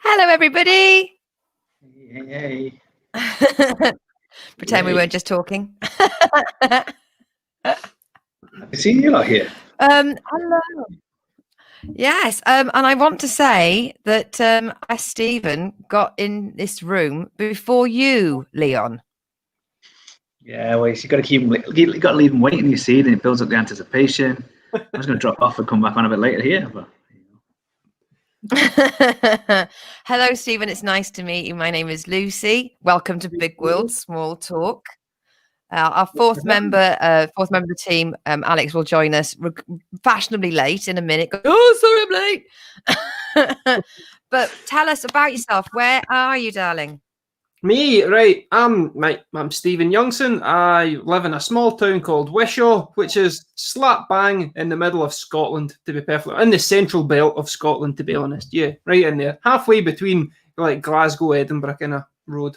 Hello, everybody. Hey. Pretend we Yay. weren't just talking. I've seen you out here. Hello. Yes, and I want to say that Stephen got in this room before you, Leon. Yeah, well, you got to keep him. You got to leave him waiting. You see, then it builds up the anticipation. I was going to drop off and come back on a bit later here, but. Hello, Stephen. It's nice to meet you. My name is Lucy. Welcome to Big World Small Talk. Our fourth member of the team, Alex, will join us fashionably late in a minute. Oh, sorry, I'm late. But tell us about yourself. Where are you, darling? Me, right? I'm Stephen Youngson. I live in a small town called Wishaw, which is slap bang in the middle of Scotland, to be perfectly in the central belt of Scotland, to be honest. Yeah, right in there, halfway between like Glasgow, Edinburgh, kind of road.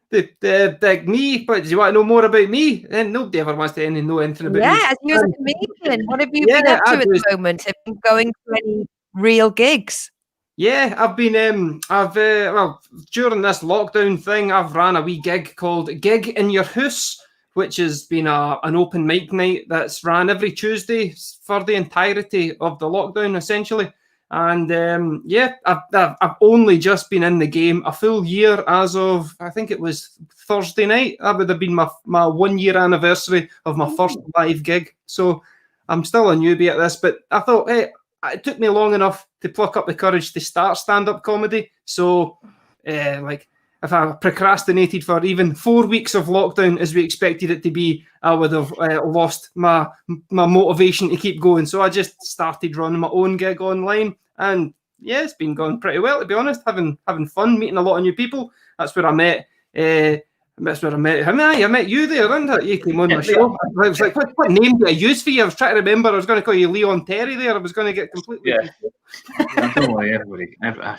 The me, but do you want to know more about me? And nobody ever wants to know anything about me. Yeah, as you as a comedian, what have you been up to at the moment? Have you been going to any real gigs? Yeah, I've been. Well, during this lockdown thing, I've ran a wee gig called Gig in Your House, which has been an open mic night that's ran every Tuesday for the entirety of the lockdown, essentially. And yeah, I've only just been in the game a full year as of, I think it was Thursday night. That would have been my 1 year anniversary of my first live gig. So I'm still a newbie at this, but I thought, hey, it took me long enough to pluck up the courage to start stand-up comedy. So, like, if I procrastinated for even 4 weeks of lockdown as we expected it to be, I would have lost my motivation to keep going. So I just started running my own gig online, and yeah, it's been going pretty well, to be honest. Having fun, meeting a lot of new people. That's where I met. That's where I met him. I met you there, didn't it? You came on my show. I was like, what name do I use for you? I was trying to remember. I was going to call you Leon Terry there. I was going to get completely... Yeah, don't worry, everybody. I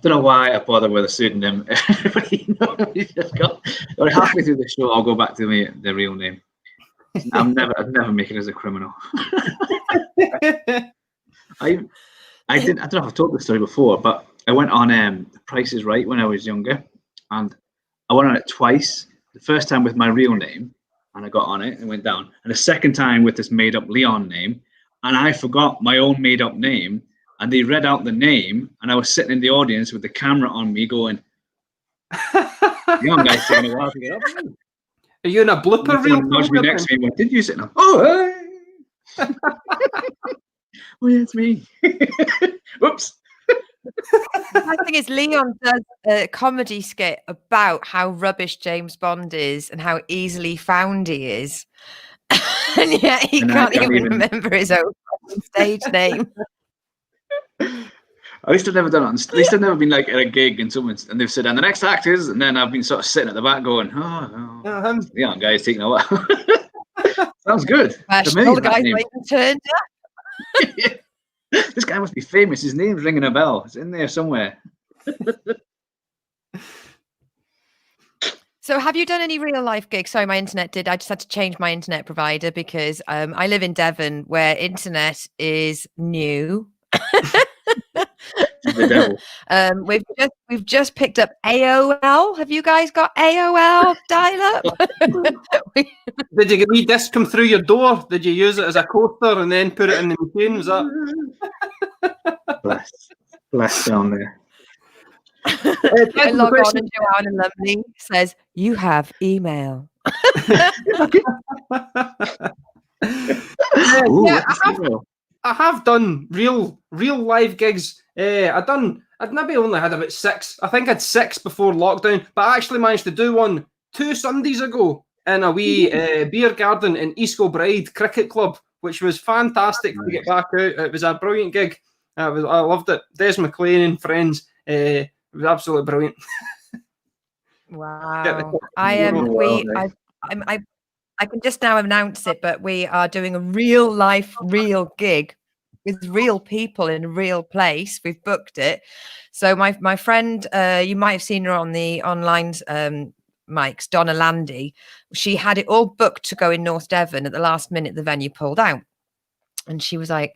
don't know why I bother with a pseudonym. Everybody knows just got... Or halfway through the show, I'll go back to the real name. I'd never make it as a criminal. I don't know if I've told this story before, but I went on The Price is Right when I was younger, and I went on it twice. The first time with my real name, and I got on it and went down. And the second time with this made-up Leon name, and I forgot my own made-up name, and they read out the name, and I was sitting in the audience with the camera on me going, young guy's taking a while to get up. Are you in a blooper reel? Nudged me next to me and went, did you sit? Oh, hey. Oh, yeah, it's me. Whoops. The thing is, Leon does a comedy skit about how rubbish James Bond is and how easily found he is. And yet he can't even remember his own stage name. At least I've never done it. At least I've never been like at a gig and they've said, and the next act is, and then I've been sort of sitting at the back going, oh, no. The young guy's taking a while. Sounds good. All the guys turned up. Yeah. This guy must be famous. His name's ringing a bell. It's in there somewhere. So have you done any real life gigs? Sorry, my internet did. I just had to change my internet provider because I live in Devon where internet is new. The devil. We've just picked up AOL. Have you guys got AOL dial-up? Did you get wee disc come through your door? Did you use it as a coaster and then put it in the machine? Was that bless down there? I log on and Joanna Lumley says you have email. Yeah, I have done real live gigs. I'd maybe only had about 6. I think I had 6 before lockdown, but I actually managed to do one 2 Sundays ago in a wee beer garden in East Kilbride Cricket Club, which was fantastic to get back out. It was a brilliant gig. I loved it. Des McLean and friends. It was absolutely brilliant. Wow. I can just now announce it, but we are doing a real gig with real people in a real place. We've booked it. So my friend, you might have seen her on the online mics, Donna Landy. She had it all booked to go in North Devon. At the last minute, the venue pulled out. And she was like,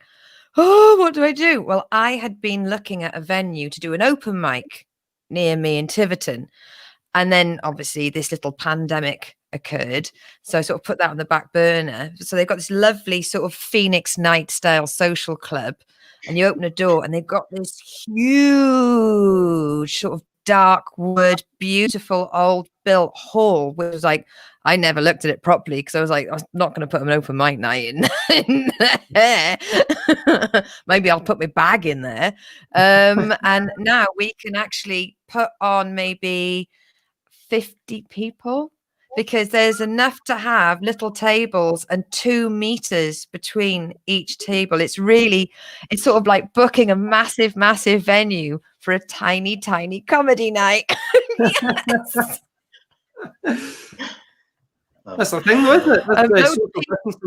oh, what do I do? Well, I had been looking at a venue to do an open mic near me in Tiverton. And then obviously this little pandemic occurred. So I sort of put that on the back burner. So they've got this lovely sort of Phoenix night style social club. And you open a door and they've got this huge sort of dark wood, beautiful old built hall, which was like, I never looked at it properly because I was like, I was not going to put an open mic night in there. Maybe I'll put my bag in there. And now we can actually put on maybe 50 people because there's enough to have little tables and 2 meters between each table. It's sort of like booking a massive venue for a tiny comedy night. Yes. That's the thing, wasn't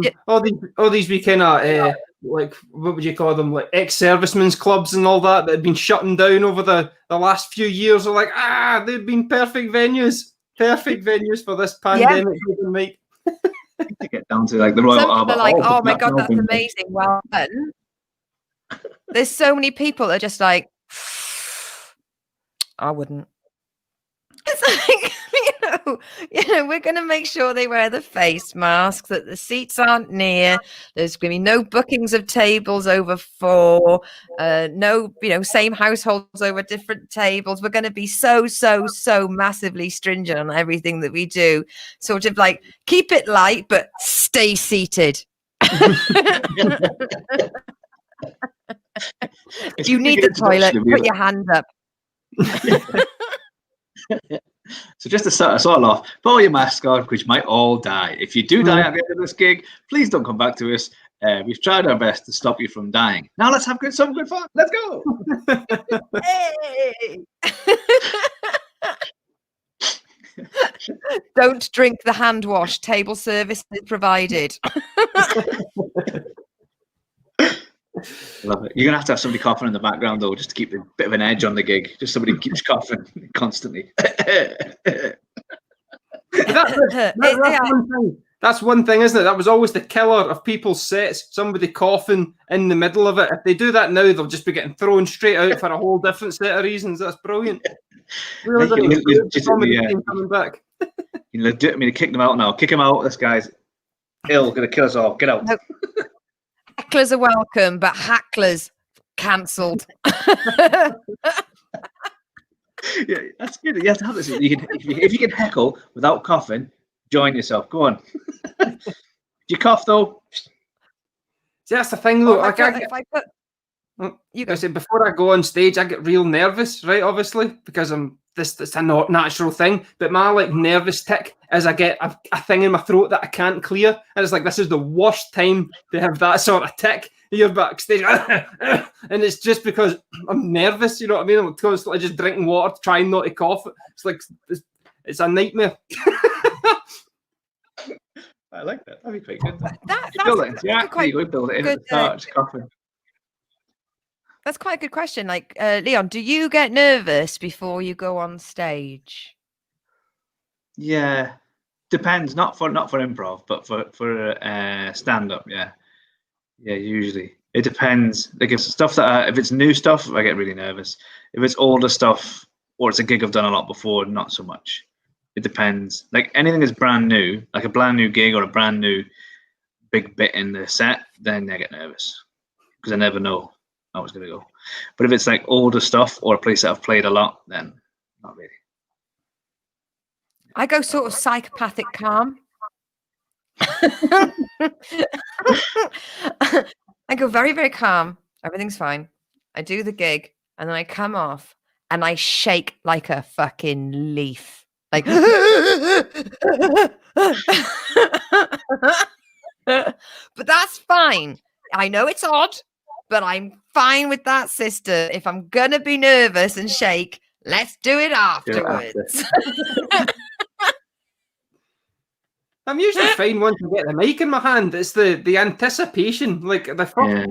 it? All these we kind of like, what would you call them, like ex-servicemen's clubs and all that had been shutting down over the last few years. Are like, they've been perfect venues for this pandemic. To get down to like the Royal Albert They're like, Hall, oh my god, that's amazing. Well done. There's so many people that are just like, I wouldn't. It's like, we're going to make sure they wear the face masks, that the seats aren't near. There's going to be no bookings of tables over 4. No, same households over different tables. We're going to be so massively stringent on everything that we do. Sort of like keep it light, but stay seated. If you need the toilet, put your hand up. So just to start us all off, put all your masks on because you might all die. If you do die at the end of this gig, please don't come back to us. We've tried our best to stop you from dying. Now let's have some good fun. Let's go. Hey. Don't drink the hand wash. Table service is provided. Love it. You're gonna have to have somebody coughing in the background though, just to keep a bit of an edge on the gig. Just somebody keeps coughing constantly. That's one thing, isn't it? That was always the killer of people's sets. Somebody coughing in the middle of it. If they do that now, they'll just be getting thrown straight out for a whole different set of reasons. That's brilliant. Coming back. You legitimately kick them out now. Kick him out. This guy's ill. Gonna kill us all. Get out. No. Hecklers are welcome, but hacklers cancelled. Yeah, that's good. You have to have this. If you can heckle without coughing, join yourself. Go on. Do you cough though? See, that's the thing though. Before I go on stage, I get real nervous, right? Obviously, because it's a not natural thing. But my like nervous tick is I get a thing in my throat that I can't clear, and it's like this is the worst time to have that sort of tick. You're backstage, and it's just because I'm nervous. You know what I mean? I'm constantly just drinking water, trying not to cough. It's like it's a nightmare. I like that. That'd be quite good. Build it in at the start, just coughing. That's quite a good question. Like, Leon, do you get nervous before you go on stage? Yeah, depends. Not for improv, but for stand up. Yeah, usually it depends. Like if it's new stuff, I get really nervous. If it's older stuff or it's a gig I've done a lot before, not so much. It depends. Like anything that's brand new, like a brand new gig or a brand new big bit in the set, then I get nervous because I never know how it's going to go. But if it's like older stuff or a place that I've played a lot, then not really. I go sort of psychopathic calm. I go very, very calm. Everything's fine. I do the gig and then I come off and I shake like a fucking leaf. Like, but that's fine. I know it's odd, but I'm fine with that, sister. If I'm gonna be nervous and shake, let's do it afterwards. I'm usually fine once I get the mic in my hand. It's the anticipation. Like my first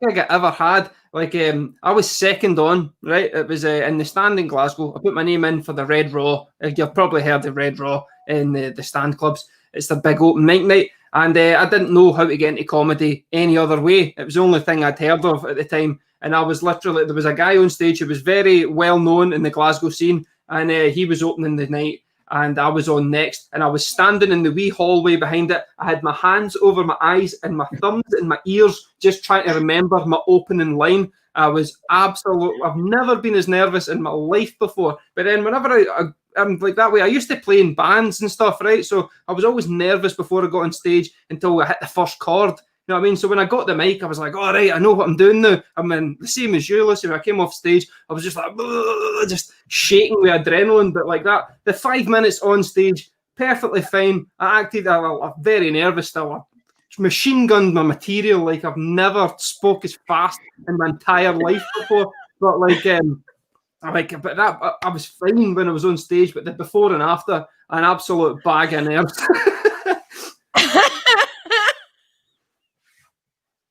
gig I ever had. Like I was second on, right? It was in the stand in Glasgow. I put my name in for the Red Raw. You've probably heard of Red Raw in the stand clubs. It's the big open mic night. And I didn't know how to get into comedy any other way. It was the only thing I'd heard of at the time. And I was literally, there was a guy on stage who was very well known in the Glasgow scene, and he was opening the night, and I was on next, and I was standing in the wee hallway behind it. I had my hands over my eyes and my thumbs in my ears, just trying to remember my opening line. I was I've never been as nervous in my life before. But then whenever I'm like that way, I used to play in bands and stuff, right? So I was always nervous before I got on stage until I hit the first chord. You know what I mean? So when I got the mic, I was like, all right, I know what I'm doing now. I'm in the same as you, Lucy. When I came off stage, I was just like, just shaking with adrenaline. But like that, the 5 minutes on stage, perfectly fine. I acted, I'm very nervous still. I machine gunned my material like I've never spoke as fast in my entire life before. But but that I was fine when I was on stage. But the before and after, an absolute bag of nerves.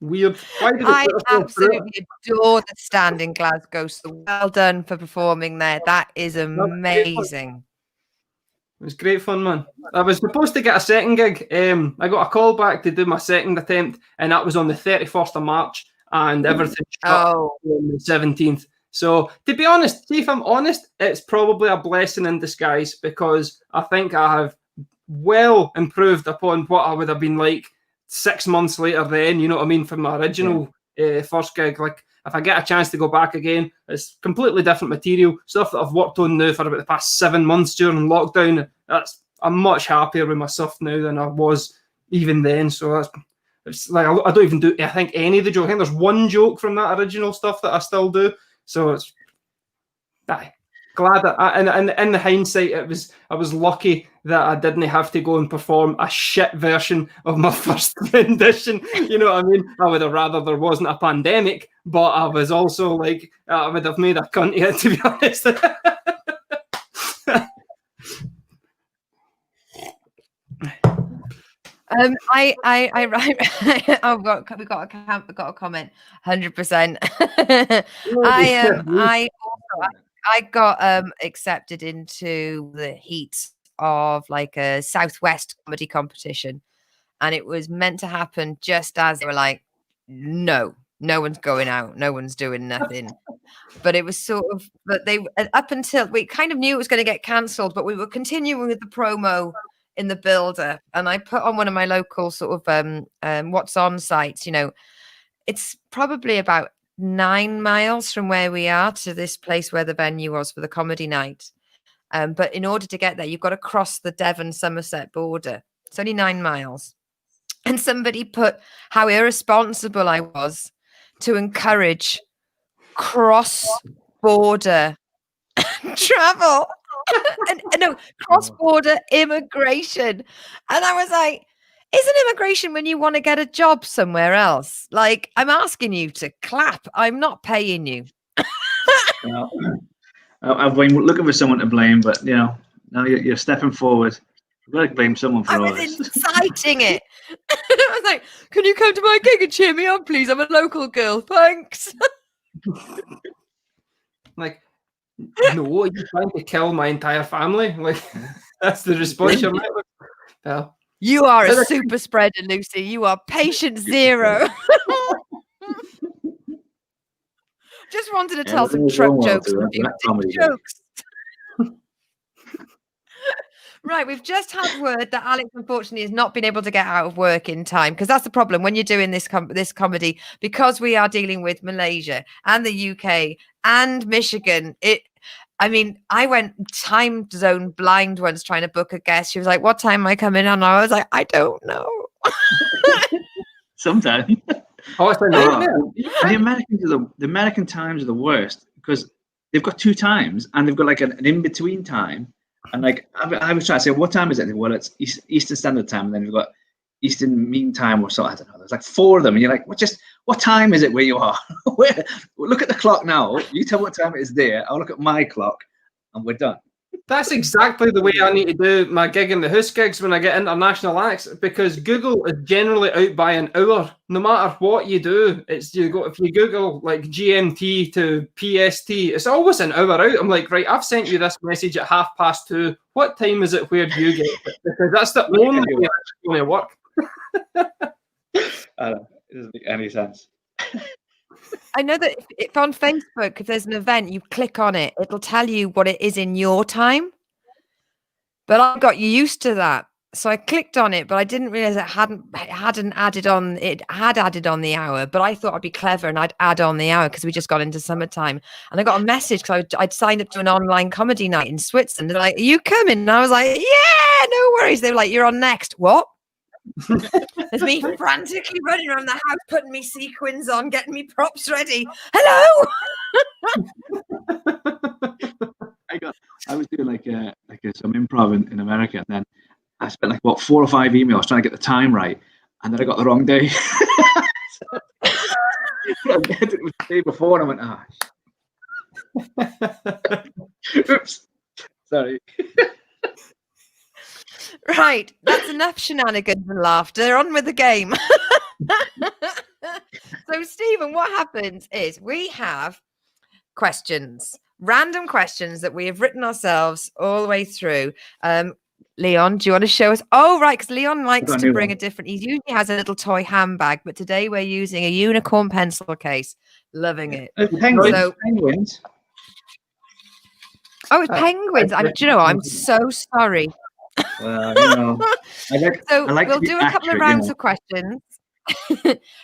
Weird. I absolutely adore the stand in Glasgow. So well done for performing there. That is amazing. It was great fun, man. I was supposed to get a second gig. I got a call back to do my second attempt, and that was on the 31st of March, and everything shut on the 17th. So, to be honest, see, if I'm honest, it's probably a blessing in disguise, because I think I have well improved upon what I would have been like 6 months later then, you know what I mean, from my original first gig. Like, if I get a chance to go back again, it's completely different material, stuff that I've worked on now for about the past 7 months during lockdown. I'm much happier with my stuff now than I was even then. So it's like, I don't even do, I think, any of the joke. I think there's one joke from that original stuff that I still do. So it's glad that and in the hindsight, I was lucky that I didn't have to go and perform a shit version of my first rendition. You know what I mean? I would have rather there wasn't a pandemic, but I was also like, I would have made a cunt of it, to be honest. We got a comment. 100%. I got accepted into the heat of like a Southwest comedy competition, and it was meant to happen just as they were like, no one's going out, no one's doing nothing. But it was sort of, but they, up until we kind of knew it was going to get cancelled, but we were continuing with the promo in the builder, and I put on one of my local sort of what's on sites. You know, it's probably about 9 miles from where we are to this place where the venue was for the comedy night. But in order to get there, you've got to cross the Devon-Somerset border. It's only 9 miles. And somebody put how irresponsible I was to encourage cross-border travel. and no, cross-border immigration. And I was like, isn't immigration when you want to get a job somewhere else? Like, I'm asking you to clap. I'm not paying you. I've been looking for someone to blame, but you know, now you're stepping forward. You've got to blame someone for all this. I was inciting it. I was like, can you come to my gig and cheer me on, please? I'm a local girl. Thanks. Like, no, you're trying to kill my entire family. Like, that's the response you're met with. Well, you are a super spreader, Lucy. You are patient zero. Just wanted to tell some truck jokes. Jokes. Right, we've just had word that Alex, unfortunately, has not been able to get out of work in time, because that's the problem when you're doing this comedy, because we are dealing with Malaysia and the UK and Michigan. I went time zone blind once trying to book a guest. She was like, what time am I coming on? I was like, I don't know. Sometimes. The American times are the worst, because they've got 2 times and they've got like an in-between time. And like I was trying to say, what time is it? Well, it's Eastern Standard Time, and then you've got Eastern Mean Time or something. I don't know. There's like 4 of them, and you're like, what time is it where you are? Look at the clock now. You tell what time it is there. I'll look at my clock, and we're done. That's exactly the way I need to do my gig in the house gigs when I get international acts, because Google is generally out by an hour. No matter what you do, if you Google like GMT to PST, it's always an hour out. I'm like, right, I've sent you this message at 2:30. What time is it where you get it? Because that's the only way it's going to work. I don't know. It doesn't make any sense. I know that if on Facebook, if there's an event, you click on it, it'll tell you what it is in your time. But I got used to that. So I clicked on it, but I didn't realize it hadn't added on. It had added on the hour, but I thought I'd be clever and I'd add on the hour because we just got into summertime. And I got a message because I'd signed up to an online comedy night in Switzerland. They're like, "Are you coming?" And I was like, "Yeah, no worries." They were like, "You're on next." What? There's me frantically running around the house, putting me sequins on, getting me props ready. Hello. I was doing some improv in America, and then I spent like 4 or 5 emails trying to get the time right, and then I got the wrong day. So, it was the day before, and I went, oops, sorry. Right, that's enough shenanigans and laughter. On with the game. So, Stephen, what happens is we have questions, random questions that we have written ourselves all the way through. Leon, do you want to show us? Oh, right, because Leon likes to bring a different. He usually has a little toy handbag, but today we're using a unicorn pencil case. Loving it. Penguins. Oh, it's penguins. Do you know what? I'm so sorry. Well, we'll do a couple of rounds of questions.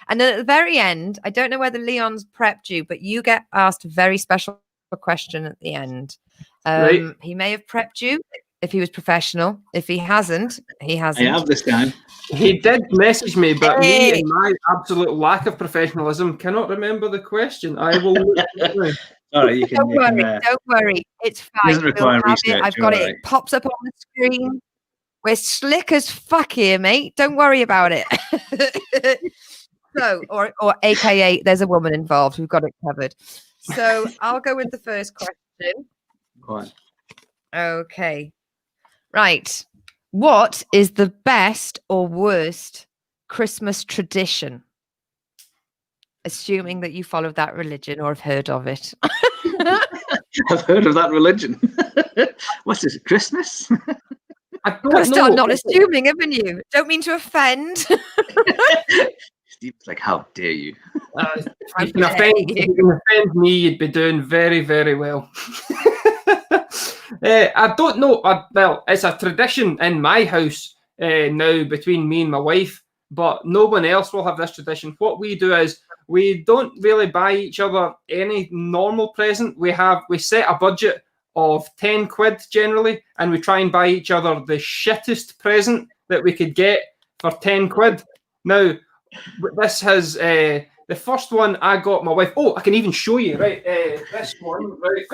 And then at the very end, I don't know whether Leon's prepped you, but you get asked a very special question at the end. Right. He may have prepped you if he was professional. If he hasn't, he hasn't. I have this time. He did message me, but me and my absolute lack of professionalism cannot remember the question. I will. All right, Don't worry. It's fine. Doesn't require research. I've got it. It pops up on the screen. We're slick as fuck here, mate. Don't worry about it. So, or AKA, there's a woman involved. We've got it covered. So I'll go with the first question. Go on. Okay. Right. What is the best or worst Christmas tradition? Assuming that you follow that religion or have heard of it. I've heard of that religion. What's this, Christmas? I don't start know. not assuming, haven't you? Don't mean to offend. Steve's like, how dare you? If you can offend me, you'd be doing very, very well. I don't know. Well, it's a tradition in my house now between me and my wife, but no one else will have this tradition. What we do is we don't really buy each other any normal present. We set a budget of 10 quid generally, and we try and buy each other the shittest present that we could get for 10 quid. Now, this has the first one I got my wife. Oh, I can even show you, right? This one, right?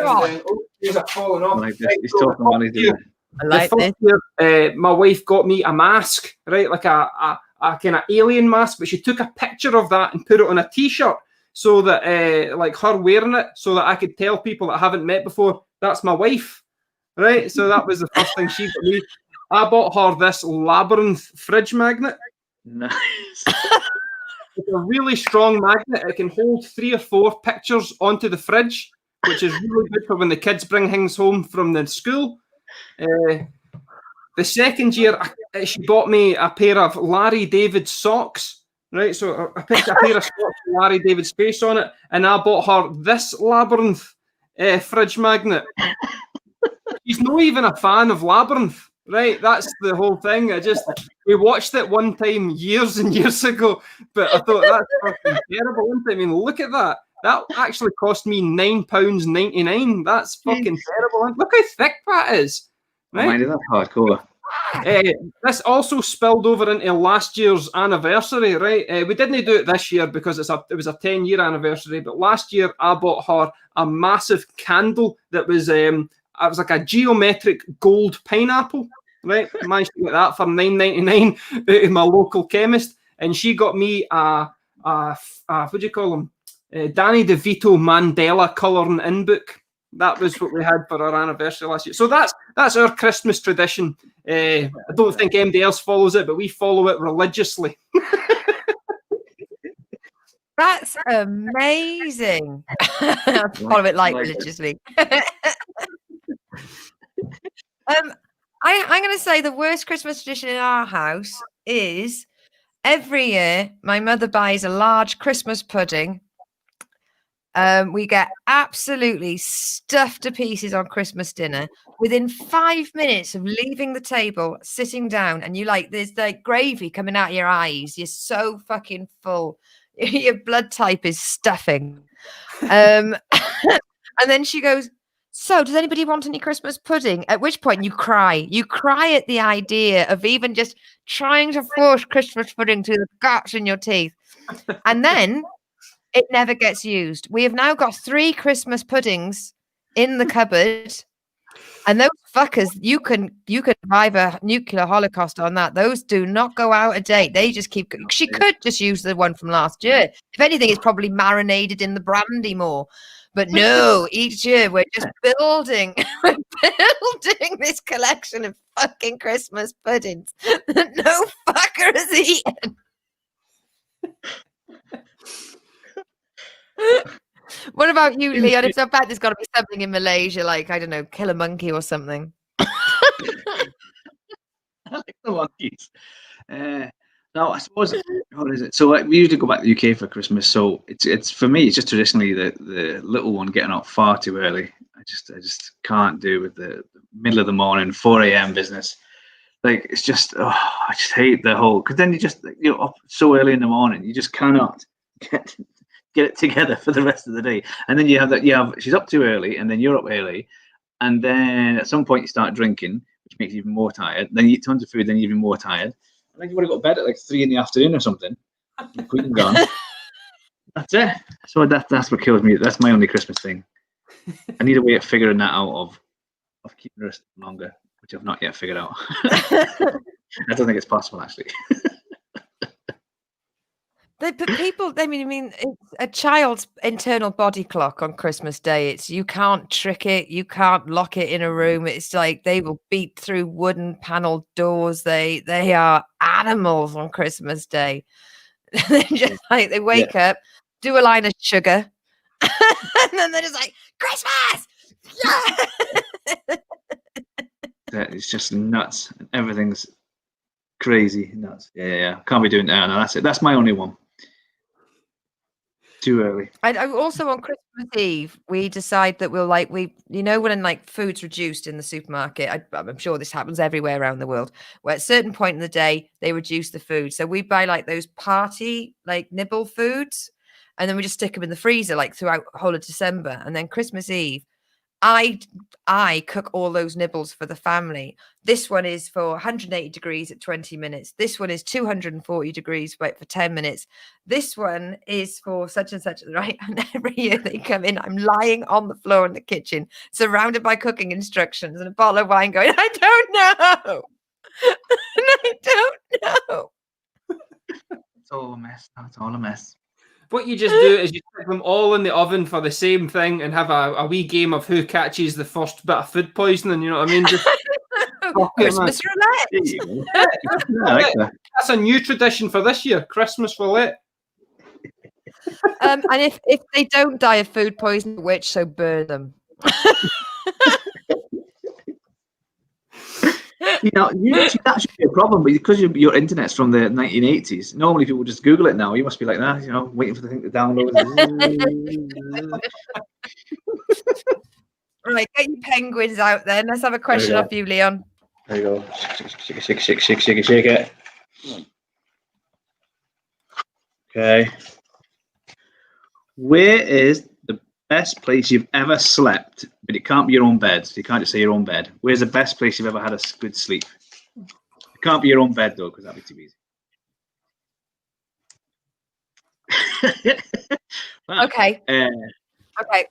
These are falling off. Like this. He's talking about it. I like this. Year, my wife got me a mask, right? Like a kind of alien mask, but she took a picture of that and put it on a t-shirt so that like her wearing it so that I could tell people that I haven't met before, that's my wife, right? So that was the first thing she got me. I bought her this Labyrinth fridge magnet. Nice. It's a really strong magnet. It can hold 3 or 4 pictures onto the fridge, which is really good for when the kids bring things home from the school. The second year, she bought me a pair of Larry David socks, right? So I picked a pair of socks with Larry David's face on it, and I bought her this Labyrinth fridge magnet. She's not even a fan of Labyrinth, right? That's the whole thing. We watched it one time years and years ago, but I thought that's fucking terrible. I mean, look at that. That actually cost me £9.99. That's fucking terrible. Look how thick that is. Right? That's hardcore. This also spilled over into last year's anniversary, right? We didn't do it this year because it was a 10-year anniversary, but last year I bought her a massive candle that was it was like a geometric gold pineapple, right? I managed to get that for $9.99 out of my local chemist, and she got me a what do you call them? Danny DeVito Mandela colouring in book. That was what we had for our anniversary last year. So that's our Christmas tradition. I don't think anybody else follows it, but we follow it religiously. That's amazing. Follow it like religiously. I'm going to say the worst Christmas tradition in our house is every year, my mother buys a large Christmas pudding. We get absolutely stuffed to pieces on Christmas dinner. Within 5 minutes of leaving the table, sitting down, and there's like gravy coming out of your eyes. You're so fucking full. Your blood type is stuffing. And then she goes, "So, does anybody want any Christmas pudding?" At which point you cry. You cry at the idea of even just trying to force Christmas pudding through the gaps in your teeth. And then it never gets used. We have now got 3 Christmas puddings in the cupboard. And those fuckers, you can survive a nuclear holocaust on that. Those do not go out of date. They just keep. She could just use the one from last year. If anything, it's probably marinated in the brandy more. But no, each year we're just building this collection of fucking Christmas puddings that no fucker has eaten. What about you, Leon? If I bet there's got to be something in Malaysia, like, I don't know, kill a monkey or something. I like the monkeys. No, I suppose, what is it? So we usually go back to the UK for Christmas. So it's for me, it's just traditionally the little one getting up far too early. I just can't do with the middle of the morning, 4 a.m. business. Like, it's just, I just hate the whole, because then you're up so early in the morning, you just cannot get it together for the rest of the day. And then you have she's up too early, and then you're up early, and then at some point you start drinking, which makes you even more tired. Then you eat tons of food, then you're even more tired. And then you want to go to bed at like 3 in the afternoon or something. Queen gone. That's it. So that's what kills me. That's my only Christmas thing. I need a way of figuring that out of keeping the rest longer, which I've not yet figured out. I don't think it's possible, actually. But people, I mean, it's a child's internal body clock on Christmas Day. You can't trick it. You can't lock it in a room. It's like they will beat through wooden paneled doors. They are animals on Christmas Day. They're just like, they wake up, do a line of sugar, and then they're just like, Christmas! Yeah! It's just nuts. Everything's crazy nuts. Yeah. Can't be doing that. No, that's it. That's my only one. Too early. And also on Christmas Eve, we decide that we'll when like food's reduced in the supermarket. I'm sure this happens everywhere around the world, where at a certain point in the day they reduce the food. So we buy like those party like nibble foods, and then we just stick them in the freezer like throughout the whole of December. And then Christmas Eve, I cook all those nibbles for the family. This one is for 180 degrees at 20 minutes. This one is 240 degrees for 10 minutes. This one is for such and such, right? And every year they come in, I'm lying on the floor in the kitchen, surrounded by cooking instructions and a bottle of wine going, I don't know. I don't know. It's all a mess. It's all a mess. What you just do is you stick them all in the oven for the same thing and have a wee game of who catches the first bit of food poisoning. You know what I mean? Just Christmas roulette. I like that. That's a new tradition for this year, Christmas roulette. And if they don't die of food poisoning, which so burn them. That should be a problem, but because your internet's from the 1980s, normally people just Google it now. You must be like that, waiting for the thing to download. Right, get your penguins out then. Let's have a question off you, Leon. There you go. Shake it. Okay. Where is the best place you've ever slept, but it can't be your own bed, so you can't just say your own bed. Where's the best place you've ever had a good sleep? It can't be your own bed, though, because that'd be too easy. Wow. Okay. Okay.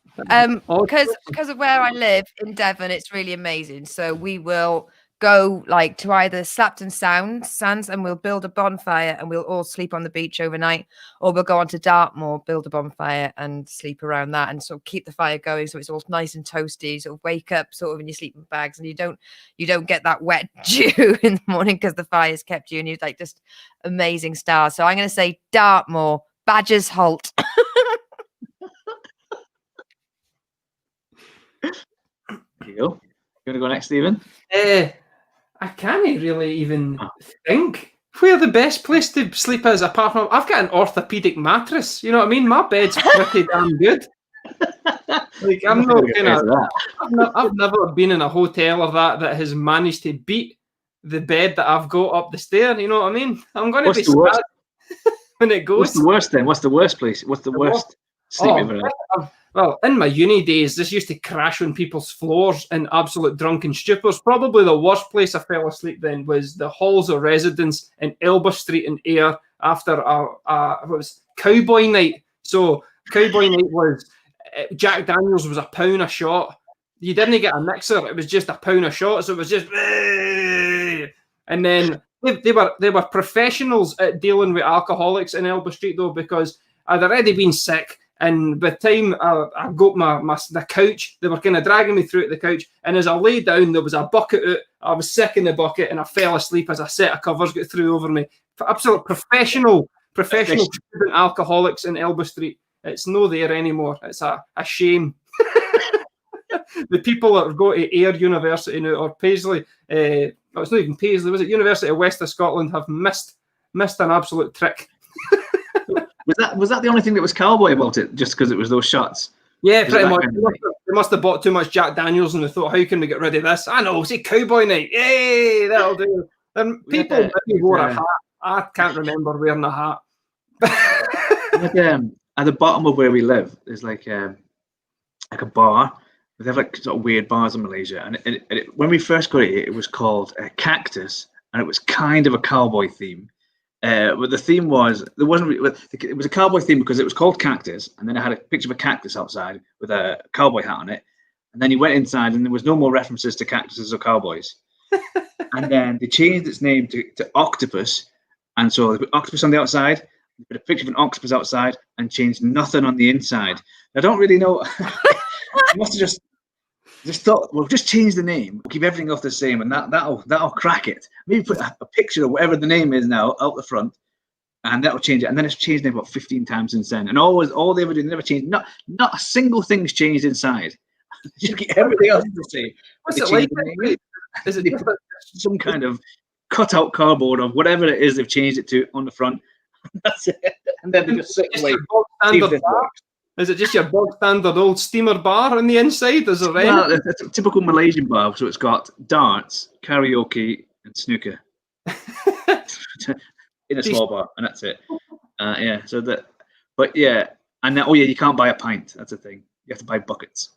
Because of where I live in Devon, it's really amazing. So we will go like to either Slapton Sands and we'll build a bonfire and we'll all sleep on the beach overnight, or we'll go on to Dartmoor, build a bonfire and sleep around that and sort of keep the fire going so it's all nice and toasty. Sort of wake up sort of in your sleeping bags and you don't get that wet dew in the morning because the fire's kept you, and you're like just amazing stars. So I'm going to say Dartmoor, Badger's Holt. You going to go next, Stephen? I can't really even think. where the best place to sleep is, apart from I've got an orthopedic mattress. You know what I mean? My bed's pretty damn good. Like I'm not gonna. I've never been in a hotel or that has managed to beat the bed that I've got up the stair. You know what I mean? I'm going to be sad when it goes. What's the worst then? What's the worst place? What's the worst sleep you've ever had? Well, in my uni days, this used to crash on people's floors in absolute drunken stupors. Probably the worst place I fell asleep then was the halls of residence in Elba Street in Ayr after it was Cowboy Night. So Cowboy Night was Jack Daniels was £1 a shot. You didn't get a mixer; it was just £1 a shot. So it was just, and then they were professionals at dealing with alcoholics in Elba Street though, because I'd already been sick. And by the time I got the couch, they were kind of dragging me through the couch. And as I lay down, there was a bucket out. I was sick in the bucket and I fell asleep as a set of covers got through over me. Absolute professional student alcoholics in Elba Street. It's no there anymore. It's a shame. The people that go to Ayr University now, or Paisley, it's not even Paisley, was it University of West of Scotland, have missed an absolute trick. Was that the only thing that was cowboy about it? Just because it was those shots? Yeah, pretty much. They must have bought too much Jack Daniels and they thought, how can we get rid of this? I know, say Cowboy Night. Yay, that'll do. And people maybe wore a hat. I can't remember wearing a hat. At the bottom of where we live, there's like a bar. They have like sort of weird bars in Malaysia. And when we first got it was called Cactus, and it was kind of a cowboy theme. But the theme was it was a cowboy theme because it was called Cactus, and then it had a picture of a cactus outside with a cowboy hat on it. And then you went inside, and there was no more references to cactuses or cowboys. And then they changed its name to Octopus, and so they put Octopus on the outside, they put a picture of an octopus outside, and changed nothing on the inside. I don't really know. They must have just thought, we'll just change the name, we'll keep everything else the same, and that'll crack it. Maybe put a picture of whatever the name is now out the front, and that'll change it. And then it's changed name about 15 times since then. And all they ever do, they never changed. Not a single thing's changed inside. Just keep everything else the same. What's it like? Is it some kind of cutout cardboard or whatever it is they've changed it to on the front? That's it. And then they just sit away. Is it just your bog standard old steamer bar on the inside? Is it right? Well, it's a typical Malaysian bar, so it's got darts, karaoke, and snooker in a small bar, and that's it. Yeah. So but yeah, and then, you can't buy a pint. That's the thing. You have to buy buckets.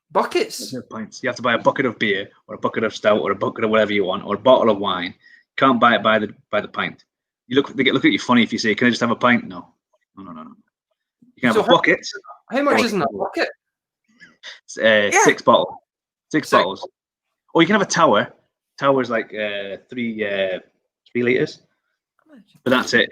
Buckets. Pints. You have to buy a bucket of beer, or a bucket of stout, or a bucket of whatever you want, or a bottle of wine. You can't buy it by the pint. They look at you funny if you say, "Can I just have a pint?" No. You can have a bucket. How much is in a bucket? 6 bottles. 6 bottles. Or you can have a tower. Tower's like 3 litres. But that's it.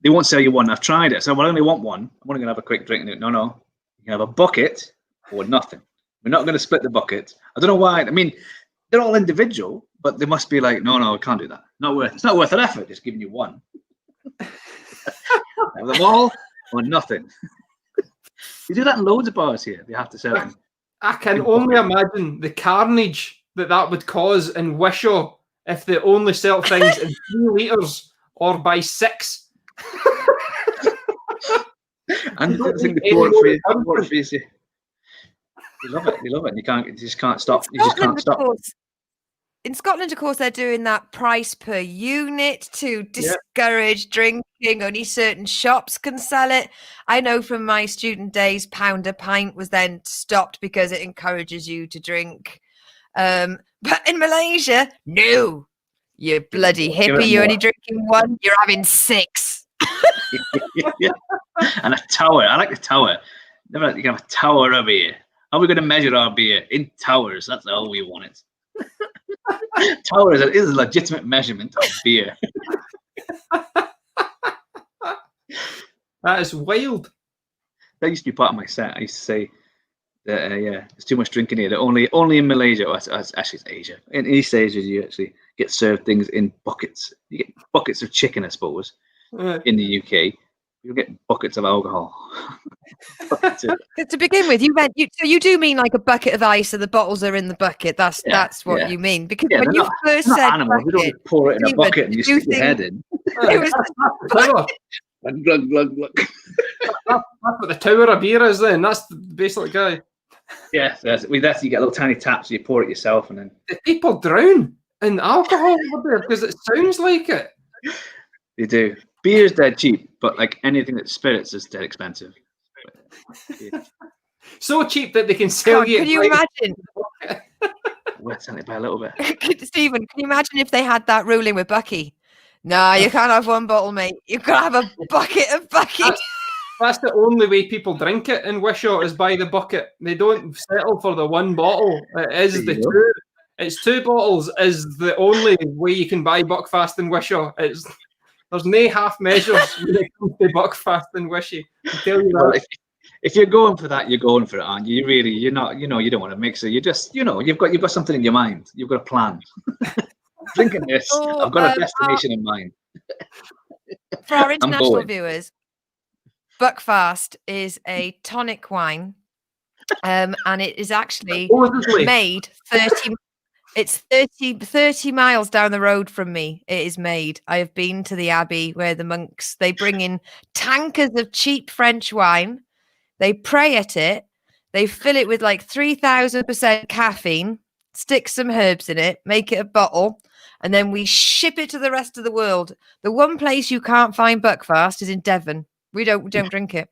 They won't sell you one. I've tried it. So I only want one. I'm only going to have a quick drink. No. You can have a bucket or nothing. We're not going to split the bucket. I don't know why. I mean, they're all individual, but they must be like, no, we can't do that. It's not worth an effort just giving you one. Have them all or nothing. You do that in loads of bars here. They have to sell them. I can only imagine the carnage that would cause in Wishaw if they only sell things in 3 litres or by 6. And the thing they pour it for you. You love it. You just can't stop. In Scotland, of course, they're doing that price per unit to discourage drinking. Only certain shops can sell it. I know from my student days, £1 a pint was then stopped because it encourages you to drink. But in Malaysia, no. You bloody hippie, you're only drinking 1, you're having 6. And a tower. I like the tower. You can have a tower of beer. How are we going to measure our beer? In towers. That's how we want it. Tower is a legitimate measurement of beer. That is wild. That used to be part of my set. I used to say that there's too much drinking here. That only in Malaysia, actually it's Asia. In East Asia, you actually get served things in buckets. You get buckets of chicken, I suppose. In the UK, you get buckets of alcohol. To begin with, you do mean like a bucket of ice, and the bottles are in the bucket. That's what you mean. Because when you first said animals, we don't pour it in a bucket and you stick your head in. It was Tower. Glug, glug, glug. That's what the Tower of Beer is then. That's the basic guy. Yes, that's you get little tiny taps, you pour it yourself, and then Do people drown in alcohol over there? Because it sounds like it. they do. Beer is dead cheap, but like anything that's spirits is dead expensive. So cheap that they can sell God, you. can you imagine? We're selling it by a little bit. Stephen, can you imagine if they had that ruling with Bucky? No, you can't have one bottle, mate. You've got to have a bucket of Bucky. That's the only way people drink it in Wishaw is by the bucket. They don't settle for the one bottle. It is the two. It's 2 bottles is the only way you can buy Buckfast in Wishaw. There's no half measures when it comes to Buckfast in Wishy. I tell you Well, that. if you're going for that, you're going for it, aren't you? You're not, you don't want to mix it. You just, you've got something in your mind. You've got a plan. Drinking this, I've got a destination in mind. For our international going. viewers, Buckfast is a tonic wine, and it is actually Supposedly. made 30. It's 30 miles down the road from me. It is made. I have been to the Abbey where the monks, they bring in tankers of cheap French wine. They pray at it. They fill it with like 3,000% caffeine, stick some herbs in it, make it a bottle, and then we ship it to the rest of the world. The one place you can't find Buckfast is in Devon. We don't drink it.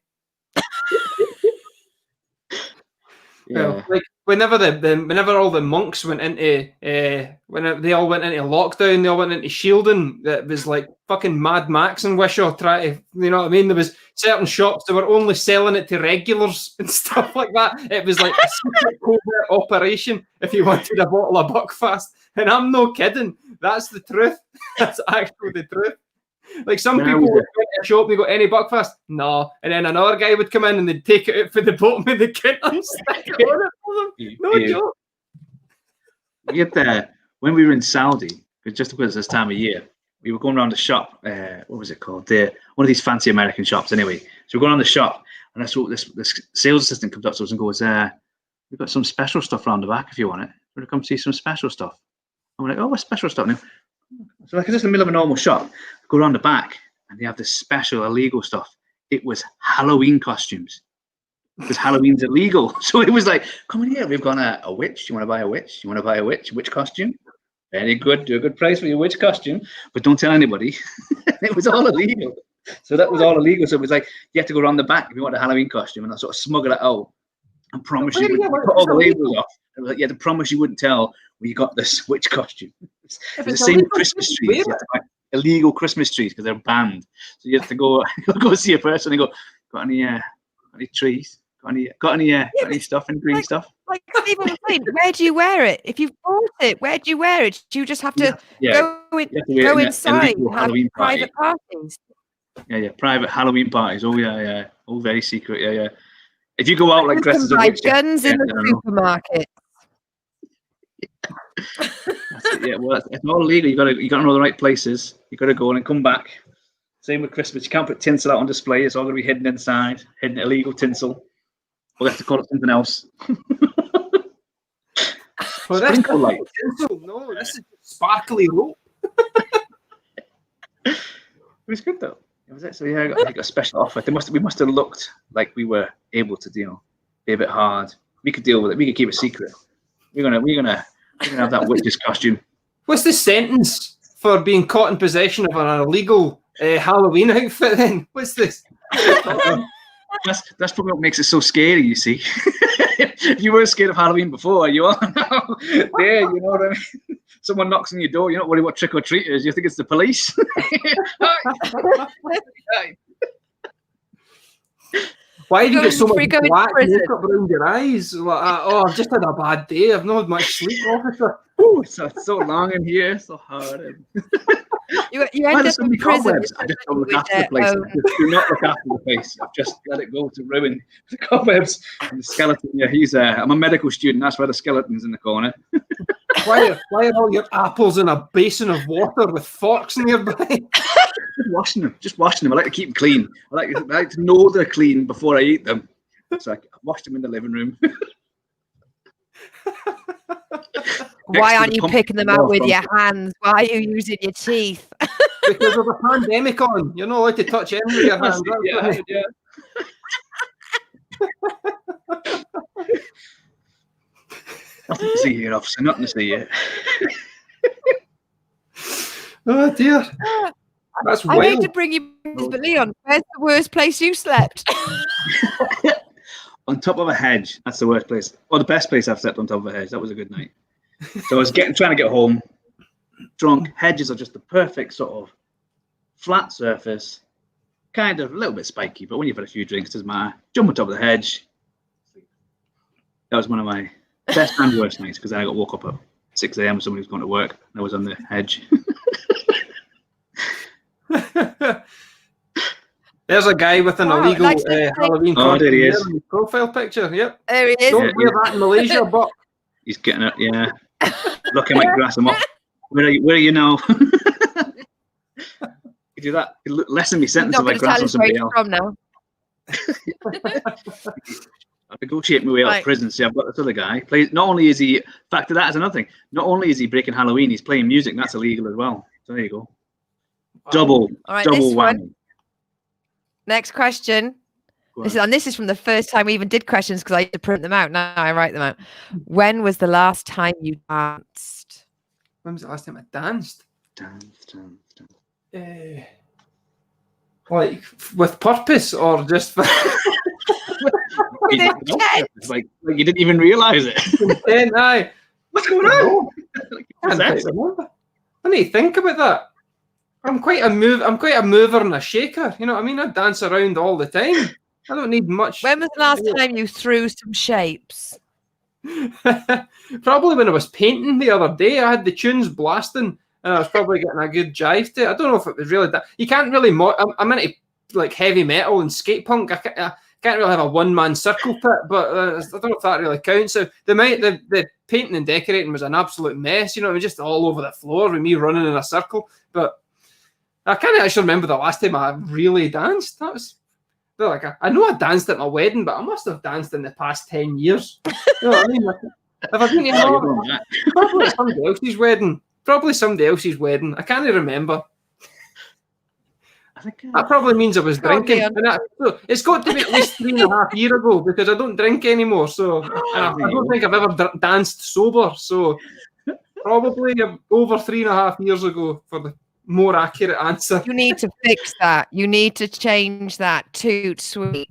Well, like whenever all the monks went into when they all went into lockdown, they all went into shielding. It was like fucking Mad Max and Wishaw trying to, you know what I mean? There was certain shops that were only selling it to regulars and stuff like that. It was like a secret covert operation if you wanted a bottle of Buckfast. And I'm no kidding. That's the truth. That's actually the truth. Like some people would go to a shop and they go, any Buckfast? No. And then another guy would come in and they'd take it out for the bottom of the counter and stick it on it for them. No joke. We had when we were in Saudi, just because this time of year, we were going around the shop. What was it called? One of these fancy American shops. Anyway, so we're going around the shop, and I saw this sales assistant comes up to us and goes, "We've got some special stuff around the back if you want it. We're gonna come see some special stuff." I'm like, "Oh, what special stuff now?" So like just in the middle of a normal shop, go around the back, and they have this special illegal stuff. It was Halloween costumes. Because Halloween's illegal. So it was like, come in here, we've got a witch. You want to buy a witch? You want to buy a witch? Witch costume? Very good. Do a good price for your witch costume. But don't tell anybody. It was all illegal. So that was all illegal. So it was like, you had to go around the back if you want a Halloween costume and sort of smuggle it out and promise you wouldn't put all the labels off. It was like, you had to promise you wouldn't tell where you got this witch costume. It's the same with Christmas trees. You have to buy illegal Christmas trees because they're banned. So you have to go see a person and go, got any trees? Got any stuff and green stuff? Like Stephen was saying, where do you wear it? If you've bought it, where do you wear it? Do you just have to go inside and have private parties? Yeah, private Halloween parties. Oh yeah. All very secret. Yeah. If you go out like dressed as a witch, guns in the supermarket. Yeah, well, it's all illegal. You got to know the right places. You got to go and come back. Same with Christmas. You can't put tinsel out on display. It's all going to be hidden inside. Hidden illegal tinsel. We'll have to call it something else. Well, that's not tinsel. No, this is sparkly rope. It was good though. It was it. So yeah, I got a special offer. We must have looked like we were able to be a bit hard. We could deal with it. We could keep it secret. We're gonna have that witch's costume. What's the sentence for being caught in possession of an illegal Halloween outfit? Then what's this? That's probably what makes it so scary. You see, if you were scared of Halloween before, you are now. There, you know what I mean. Someone knocks on your door. You're not worried what trick or treat is. You think it's the police. Why have you got so much black makeup around your eyes? Like, I've just had a bad day. I've not had much sleep, officer. Oh, it's so long in here, so hard. You end up in prison. I just don't look after the place. I just do not look after the place. I've just let it go to ruin. The cobwebs and the skeleton. Yeah, I'm a medical student. That's why the skeleton's in the corner. Why are all your apples in a basin of water with forks nearby? Just washing them. I like to keep them clean. I like to know they're clean before I eat them. So I wash them in the living room. Why aren't you picking them out with your hands? Why are you using your teeth? because of the pandemic on. You're not allowed to touch anything with your hands. Yeah. Nothing to see here, officer. Nothing to see here. Oh dear. That's I hate wild. to bring you this, but Leon, where's the worst place you slept? On top of a hedge. That's the worst place. Or the best place I've slept on top of a hedge. That was a good night. So I was trying to get home. Drunk. Hedges are just the perfect sort of flat surface. Kind of a little bit spiky, but when you've had a few drinks, it doesn't matter. Jump on top of the hedge. That was one of my best and worst nights because I got woke up at 6 a.m. when somebody was going to work. I was on the hedge. There's a guy with an Wow, illegal like to Halloween Oh, there he is. profile picture. Yep. There he is. Don't wear that in Malaysia, but He's getting it, yeah. Look, I might grass him up. Where are you now? You do that. Lessen me He's sentence not if I going to tell grass on us where somebody he's else. from now. I negotiate my way out Right. of prison. See, I've got this other guy. Not only is he, factor that as another thing. Not only is he breaking Halloween, he's playing music. And that's illegal as well. So there you go. Double All right, double this one. whammy. Next question. Go This on. is from the first time we even did questions because I used to print them out. Now I write them out. When was the last time you danced? when was the last time I danced? Dance. Like with purpose or just for Like you didn't even realise it. intent? Aye. What's going on? I What's can't that? quite remember. I need to think about that. I'm quite a mover and a shaker. You know what I mean? I dance around all the time. I don't need much. When was the last time you threw some shapes? Probably when I was painting the other day. I had the tunes blasting and I was probably getting a good jive to it. I don't know if it was really that. You can't really. I'm into like heavy metal and skate punk. I can't really have a one-man circle pit, but I don't know if that really counts. So the painting and decorating was an absolute mess. You know, it was just all over the floor with me running in a circle. But I can't actually remember the last time I really danced. That was like I know I danced at my wedding, but I must have danced in the past 10 years. You know what I mean? Have I been to Oh, you're doing that. probably somebody else's wedding? Probably somebody else's wedding. I can't remember. I think That probably means I was Probably drinking. So it's got to be at least 3.5 years ago because I don't drink anymore. So and I don't think I've ever danced sober. So probably over 3.5 years ago for the more accurate answer. You need to fix that. You need to change that. Toot sweet.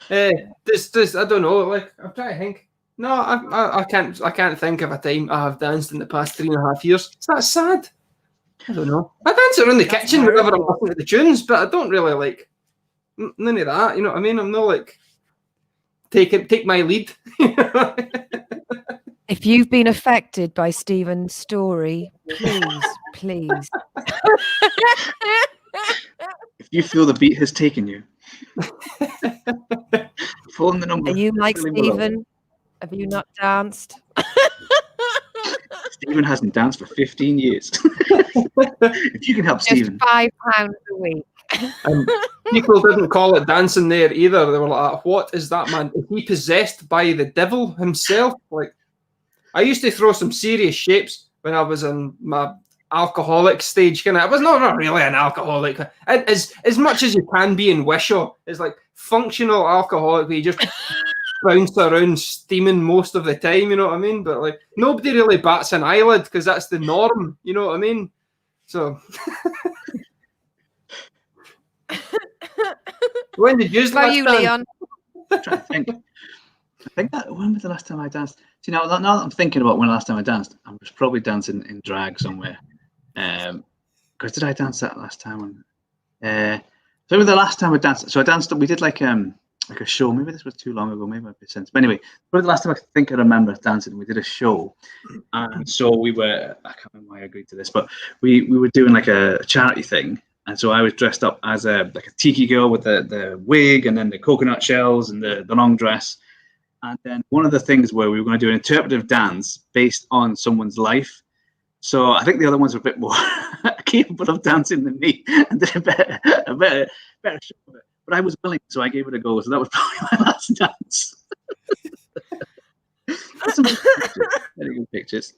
This I don't know. Like I'm trying to think. No, I can't think of a time I have danced in the past 3.5 years. Is that sad? I don't know. I dance around the kitchen whenever I'm listening to the tunes, but I don't really like none of that. You know what I mean? I'm not like take my lead. If you've been affected by Stephen's story, please. if you feel the beat has taken you, phone the number. Are you like really below. Stephen? Have you not danced? Stephen hasn't danced for 15 years. If you can help Just Stephen. £5 a week. People didn't call it dancing there either. They were like, "What is that man? Is he possessed by the devil himself?" Like, I used to throw some serious shapes when I was in my alcoholic stage. I was not really an alcoholic. As much as you can be in Wishaw, it's like functional alcoholic where you just bounce around steaming most of the time, you know what I mean? But like nobody really bats an eyelid because that's the norm, you know what I mean? So when did you What about you, Leon? I'm trying to think. I think that when was the last time I danced? See, now that I'm thinking about when the last time I danced, I was probably dancing in drag somewhere. Because did I dance that last time? So the last time I danced, so I danced. We did like a show. Maybe this was too long ago. Maybe it makes sense. But anyway, probably the last time I think I remember dancing, we did a show, and so we were. I can't remember why I agreed to this, but we were doing like a charity thing. And so I was dressed up as a tiki girl with the wig and then the coconut shells and the long dress. And then one of the things where we were going to do an interpretive dance based on someone's life. So I think the other ones were a bit more capable of dancing than me and did a better show of it. But I was willing, so I gave it a go. So that was probably my last dance. That's some good pictures. Very good pictures.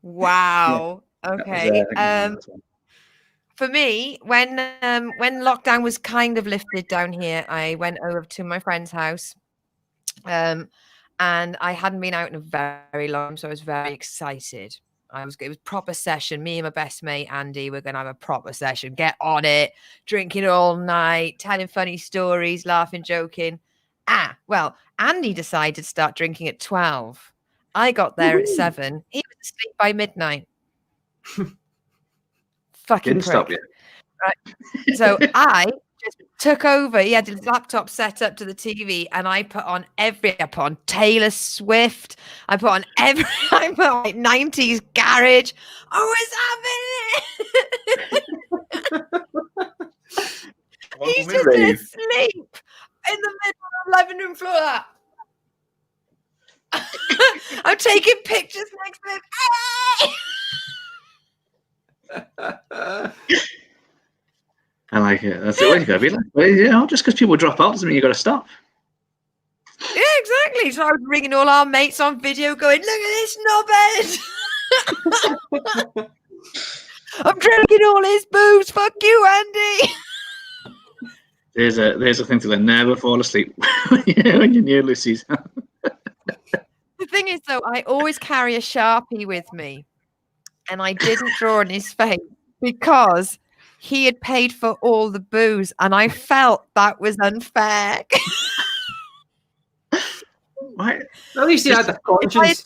Wow. That was, Okay. I think that was the last one. For me, when lockdown was kind of lifted down here, I went over to my friend's house, and I hadn't been out in a very long time, so I was very excited. It was proper session. Me and my best mate Andy were gonna have a proper session. Get on it, drinking all night, telling funny stories, laughing, joking. Well, Andy decided to start drinking at 12. I got there at 7. He was asleep by midnight. Fucking Didn't stop prick. you. Right. So I just took over. He had his laptop set up to the TV, and I put on Taylor Swift. I put on like 90s garage. Oh, what's happening? He's just asleep in the middle of the living room floor. I'm taking pictures next to him. I like it. That's the way you gotta be like. Well, you know, just because people drop out doesn't mean you gotta stop. Yeah, exactly. So I was ringing all our mates on video, going, "Look at this knobhead! I'm drinking all his booze. Fuck you, Andy." There's a thing to never fall asleep when you're near Lucy's. The thing is, though, I always carry a Sharpie with me, and I didn't draw on his face because he had paid for all the booze, and I felt that was unfair. Right. At least he had the conscience.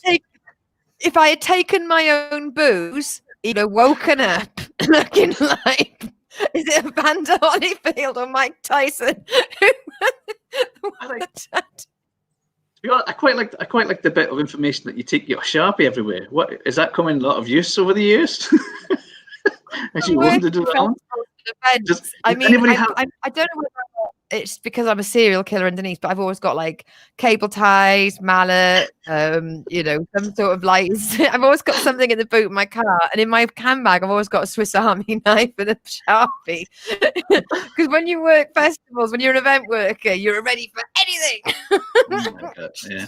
If I had taken my own booze, he'd have woken up looking like, is it Evander Holyfield or Mike Tyson? I quite like the bit of information that you take your Sharpie everywhere. What is that come in a lot of use over the years? As you wanted to do that. I mean, I don't know whether it's because I'm a serial killer underneath, but I've always got like cable ties, mallet, you know, some sort of lights. I've always got something in the boot of my car, and in my handbag, I've always got a Swiss Army knife and a Sharpie. Because when you work festivals, when you're an event worker, you're ready for anything. Oh my God, yeah.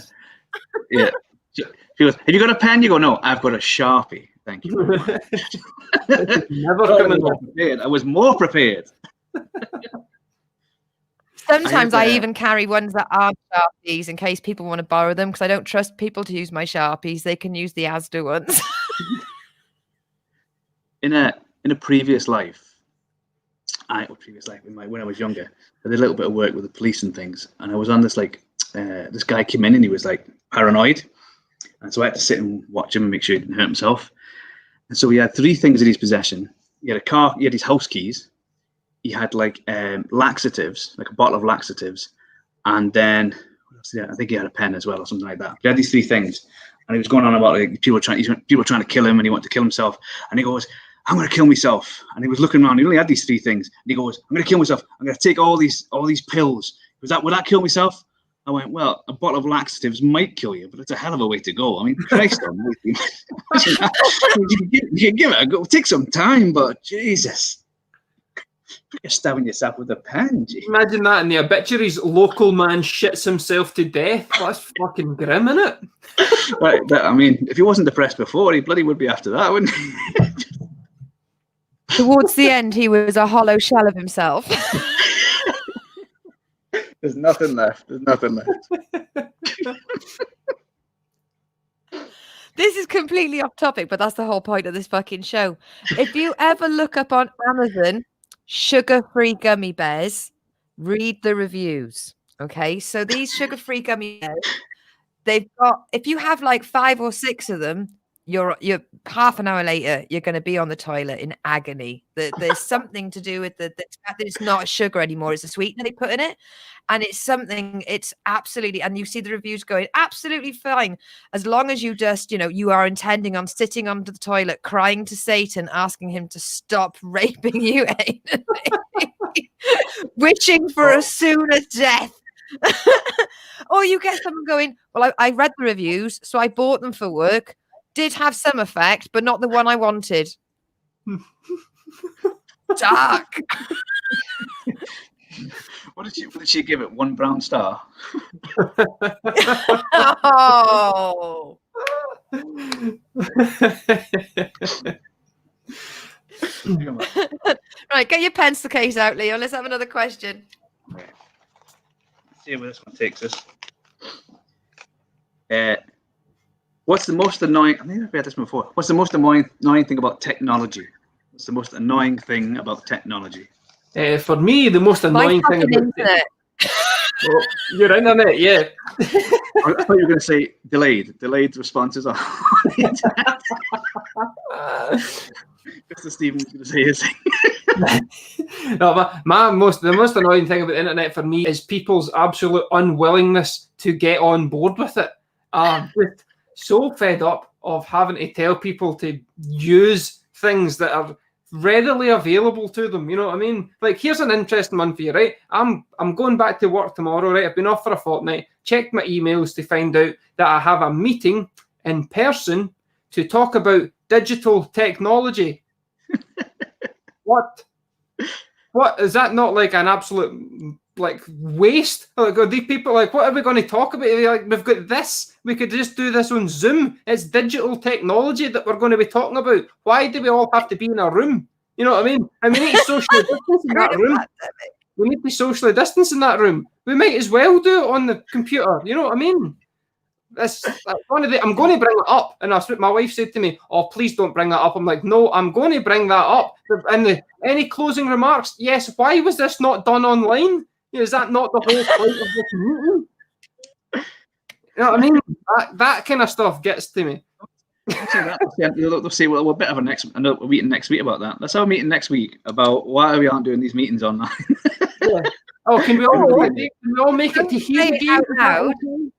Yeah. She goes, "Have you got a pen?" You go, "No, I've got a Sharpie. Thank you very much." Never coming up. I was more prepared. Sometimes I even carry ones that aren't Sharpies in case people want to borrow them, because I don't trust people to use my Sharpies. They can use the Asda ones. In a previous life, when I was younger, I did a little bit of work with the police and things, and I was on this this guy came in and he was like paranoid, and so I had to sit and watch him and make sure he didn't hurt himself. And so he had 3 things in his possession. He had a car, he had his house keys, he had like laxatives, like a bottle of laxatives, and then I think he had a pen as well or something like that. He had these 3 things, and he was going on about like people trying to kill him, and he wanted to kill himself, and he goes, "I'm going to kill myself." And he was looking around. He only had these 3 things, and he goes, "I'm going to kill myself. I'm going to take all these pills. Would that kill myself?" I went, "Well, a bottle of laxatives might kill you, but it's a hell of a way to go. I mean, Christ almighty. You can give it a go. Take some time, but Jesus. You're stabbing yourself with a pen." Gee. Imagine that in the obituaries. Local man shits himself to death. That's fucking grim, isn't it? Right, but, I mean, if he wasn't depressed before, he bloody would be after that, wouldn't he? Towards the end, he was a hollow shell of himself. There's nothing left. This is completely off topic, but that's the whole point of this fucking show. If you ever look up on Amazon, sugar-free gummy bears, read the reviews. Okay, so these sugar-free gummy bears, they've got, if you have like 5 or 6 of them, you're half an hour later, you're going to be on the toilet in agony. There's something to do with the fact that it's not sugar anymore, it's a sweetener they put in it. And it's absolutely, and you see the reviews going, absolutely fine. As long as you just, you are intending on sitting under the toilet, crying to Satan, asking him to stop raping you, wishing for a sooner death. Or you get someone going, well, I read the reviews, so I bought them for work. Did have some effect, but not the one I wanted. Dark. What did she give it? 1 brown star? Oh. Right, get your pencil case out, Leo. Let's have another question. Okay. Let's see where this one takes us. What's the most annoying? I think I've read this before. What's the most annoying thing about technology? What's the most annoying thing about technology? For me, the most annoying thing about internet. Well, your internet, yeah. I thought you were going to say delayed responses on the internet. Mr. Stephen's going to say his thing. No, the most annoying thing about the internet for me is people's absolute unwillingness to get on board with it. I'm just so fed up of having to tell people to use things that are readily available to them. You know what I mean? Like, here's an interesting one for you, right? I'm going back to work tomorrow, right? I've been off for a fortnight. Checked my emails to find out that I have a meeting in person to talk about digital technology. What is that not like an absolute like waste? Like, are these people like, what are we going to talk about? Like, we've got this. We could just do this on Zoom. It's digital technology that we're going to be talking about. Why do we all have to be in a room? You know what I mean? And we need socially distance in that room. We need to be socially distance in that room. We might as well do it on the computer. You know what I mean? That's one of the. I'm going to bring it up, and that's what my wife said to me. Oh, please don't bring that up. I'm like, no, I'm going to bring that up. And any closing remarks? Yes. Why was this not done online? Is that not the whole point of this meeting? You know what I mean? That kind of stuff gets to me. They'll say, well, we're a bit of a meeting next week about that. Let's have a meeting next week about why we aren't doing these meetings online. Yeah. Oh, can we all make it to hear the game?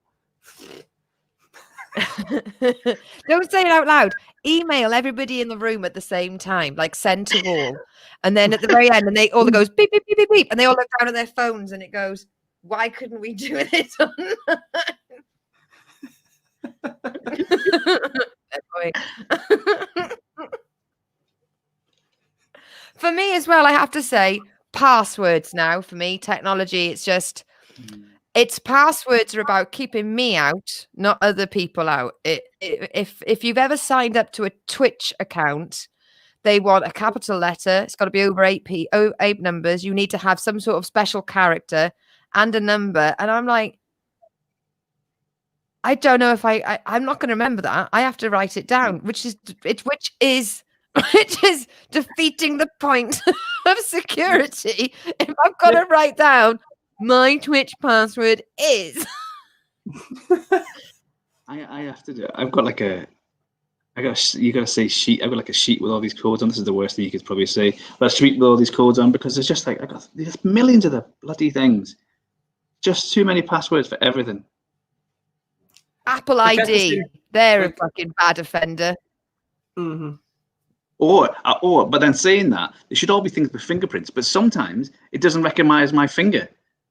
Don't say it out loud. Email everybody in the room at the same time, like send to all. And then at the very end, and they all goes beep, beep, beep, beep, beep. And they all look down at their phones and it goes, why couldn't we do it online? For me as well, I have to say, passwords now for me, technology, it's just... It's passwords are about keeping me out, not other people out. If you've ever signed up to a Twitch account, they want a capital letter. It's got to be over 8 numbers. You need to have some sort of special character and a number. And I'm like, I don't know if I'm not going to remember that. I have to write it down, which is defeating the point of security. If I've got to write down. My Twitch password is. I have to do it. I've got like you gotta say sheet. I've got like a sheet with all these codes on. This is the worst thing you could probably say. But a sheet with all these codes on because there's just like there's millions of the bloody things. Just too many passwords for everything. Apple ID. They're a fucking bad offender. Mm-hmm. But then saying that, they should all be things with fingerprints. But sometimes it doesn't recognize my finger.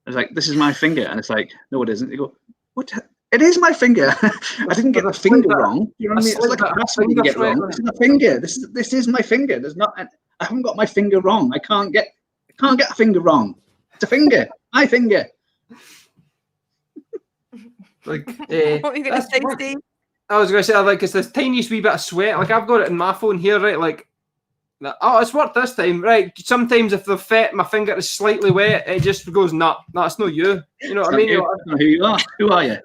It's like, this is my finger. And it's like, no, it isn't. They go, what? It is my finger. I didn't get the finger wrong. You know what I mean? It's like a password you get wrong. This is a finger. This is my finger. I haven't got my finger wrong. I can't get a finger wrong. It's a finger. My finger. Like, what were you going to say, Steve? I was going to say, like, it's this tiniest wee bit of sweat. Like, I've got it in my phone here, right? Like, oh, it's worked this time, right? Sometimes if my finger is slightly wet, it just goes, nah, it's not you. You know what I mean? Who you are? Who are you?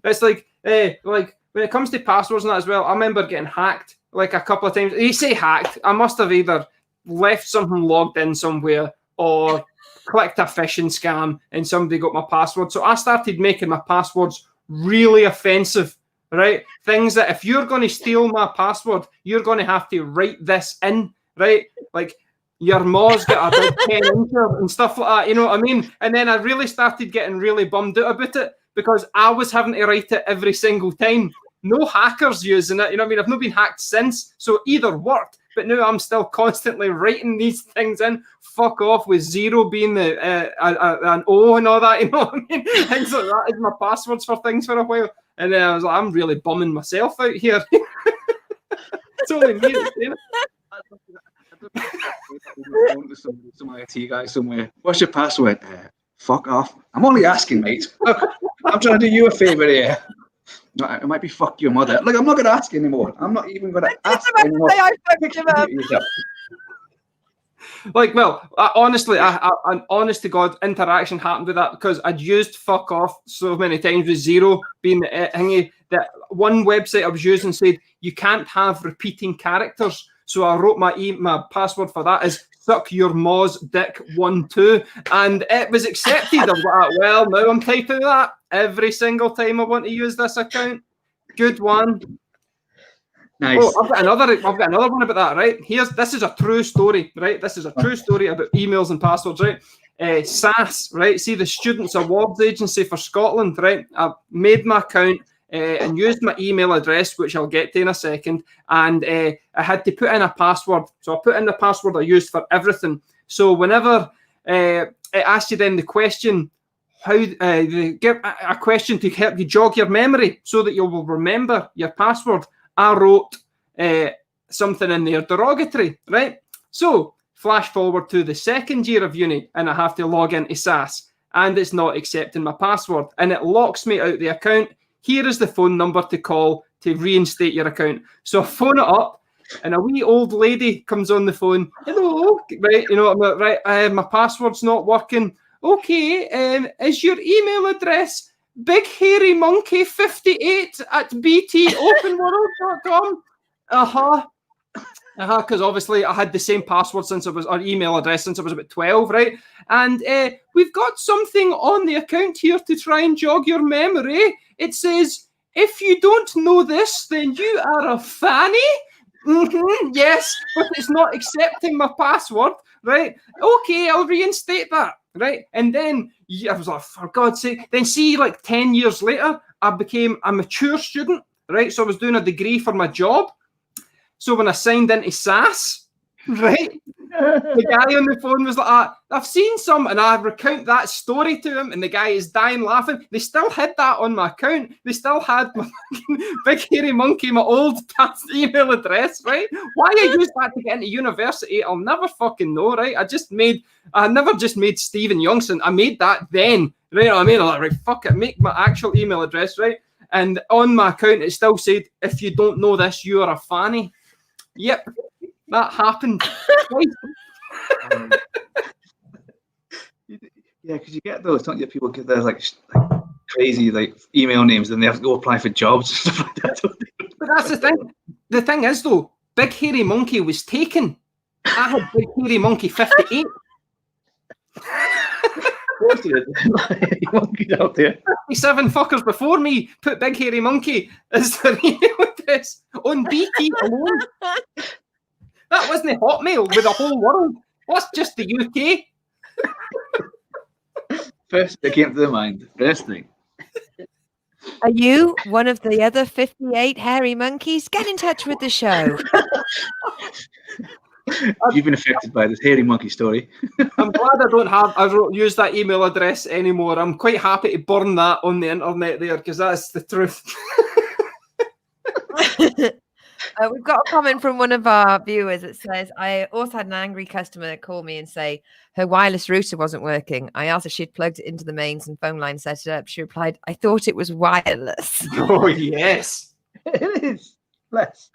It's like when it comes to passwords and that as well, I remember getting hacked like a couple of times. You say hacked, I must have either left something logged in somewhere or clicked a phishing scam and somebody got my password. So I started making my passwords really offensive. Right? Things that if you're going to steal my password, you're going to have to write this in, right? Like your ma's got a big 10 incher and stuff like that, you know what I mean? And then I really started getting really bummed out about it because I was having to write it every single time. No hackers using it, you know what I mean? I've not been hacked since, so either worked, but now I'm still constantly writing these things in. Fuck off with 0 being an O and all that, you know what I mean? Things like that is my passwords for things for a while. And then I was like, I'm really bumming myself out here. It's only me that's saying it. Some IT guy somewhere. What's your password? Fuck off. I'm only asking, mate. Look, I'm trying to do you a favour here. It might be fuck your mother. Look, I'm not going to ask anymore. I'm not even going to ask about to anymore. say I fucked him up. Like, well, honestly, an honest to God interaction happened with that because I'd used fuck off so many times with zero being the thingy that one website I was using said you can't have repeating characters. So I wrote my password for that is suck your ma's dick 12, and it was accepted. I was like, well, now I'm typing that every single time I want to use this account. Good one. Nice. Oh, I've got another one about that, right? This is a true story, right? This is a true story about emails and passwords, right? SAS, right? See, the Students' Awards Agency for Scotland, right? I made my account and used my email address, which I'll get to in a second, and I had to put in a password. So I put in the password I used for everything. So whenever it asked you then the question, they give a question to help you jog your memory so that you will remember your password, I wrote something in there derogatory, right? So flash forward to the second year of uni and I have to log into SAS and it's not accepting my password and it locks me out the account. Here is the phone number to call to reinstate your account. So I phone it up and a wee old lady comes on the phone. Hello, right? You know, I'm like, right, my password's not working. Okay, is your email address bighairymmonkey58@btopenworld.com? Because obviously I had the same password or email address since I was about 12, right? And we've got something on the account here to try and jog your memory. It says, if you don't know this, then you are a fanny. Yes, but it's not accepting my password, right? Okay, I'll reinstate that, right? And then I was like, for God's sake. Then see, like 10 years later, I became a mature student, right? So I was doing a degree for my job. So when I signed into SAS, right, the guy on the phone was like, I've seen some, and I recount that story to him, and the guy is dying laughing. They still had that on my account. They still had my Big Hairy Monkey, my old past email address, right? Why I used that to get into university, I'll never fucking know, right? I never just made Stephen Youngson. I made that then, right? You know what I mean? I'm like, right, fuck it, make my actual email address, right? And on my account, it still said, if you don't know this, you are a fanny. Yep, that happened. Yeah, because you get those, don't you? People get those like crazy like email names, and they have to go apply for jobs and stuff like that. But that's the thing. The thing is, though, Big Hairy Monkey was taken. I had Big Hairy Monkey 58. Monkeys out there. 57 fuckers before me put Big Hairy Monkey as their email address on BT alone. That wasn't Hotmail with the whole world. That's just the UK. First that came to the mind. First thing. Are you one of the other 58 hairy monkeys? Get in touch with the show. You've been affected by this hairy monkey story. I'm glad I don't use that email address anymore. I'm quite happy to burn that on the internet there because that's the truth. We've got a comment from one of our viewers that says, I also had an angry customer call me and say her wireless router wasn't working. I asked if she'd plugged it into the mains and phone line set it up. She replied, I thought it was wireless. Oh, yes. It is. Less.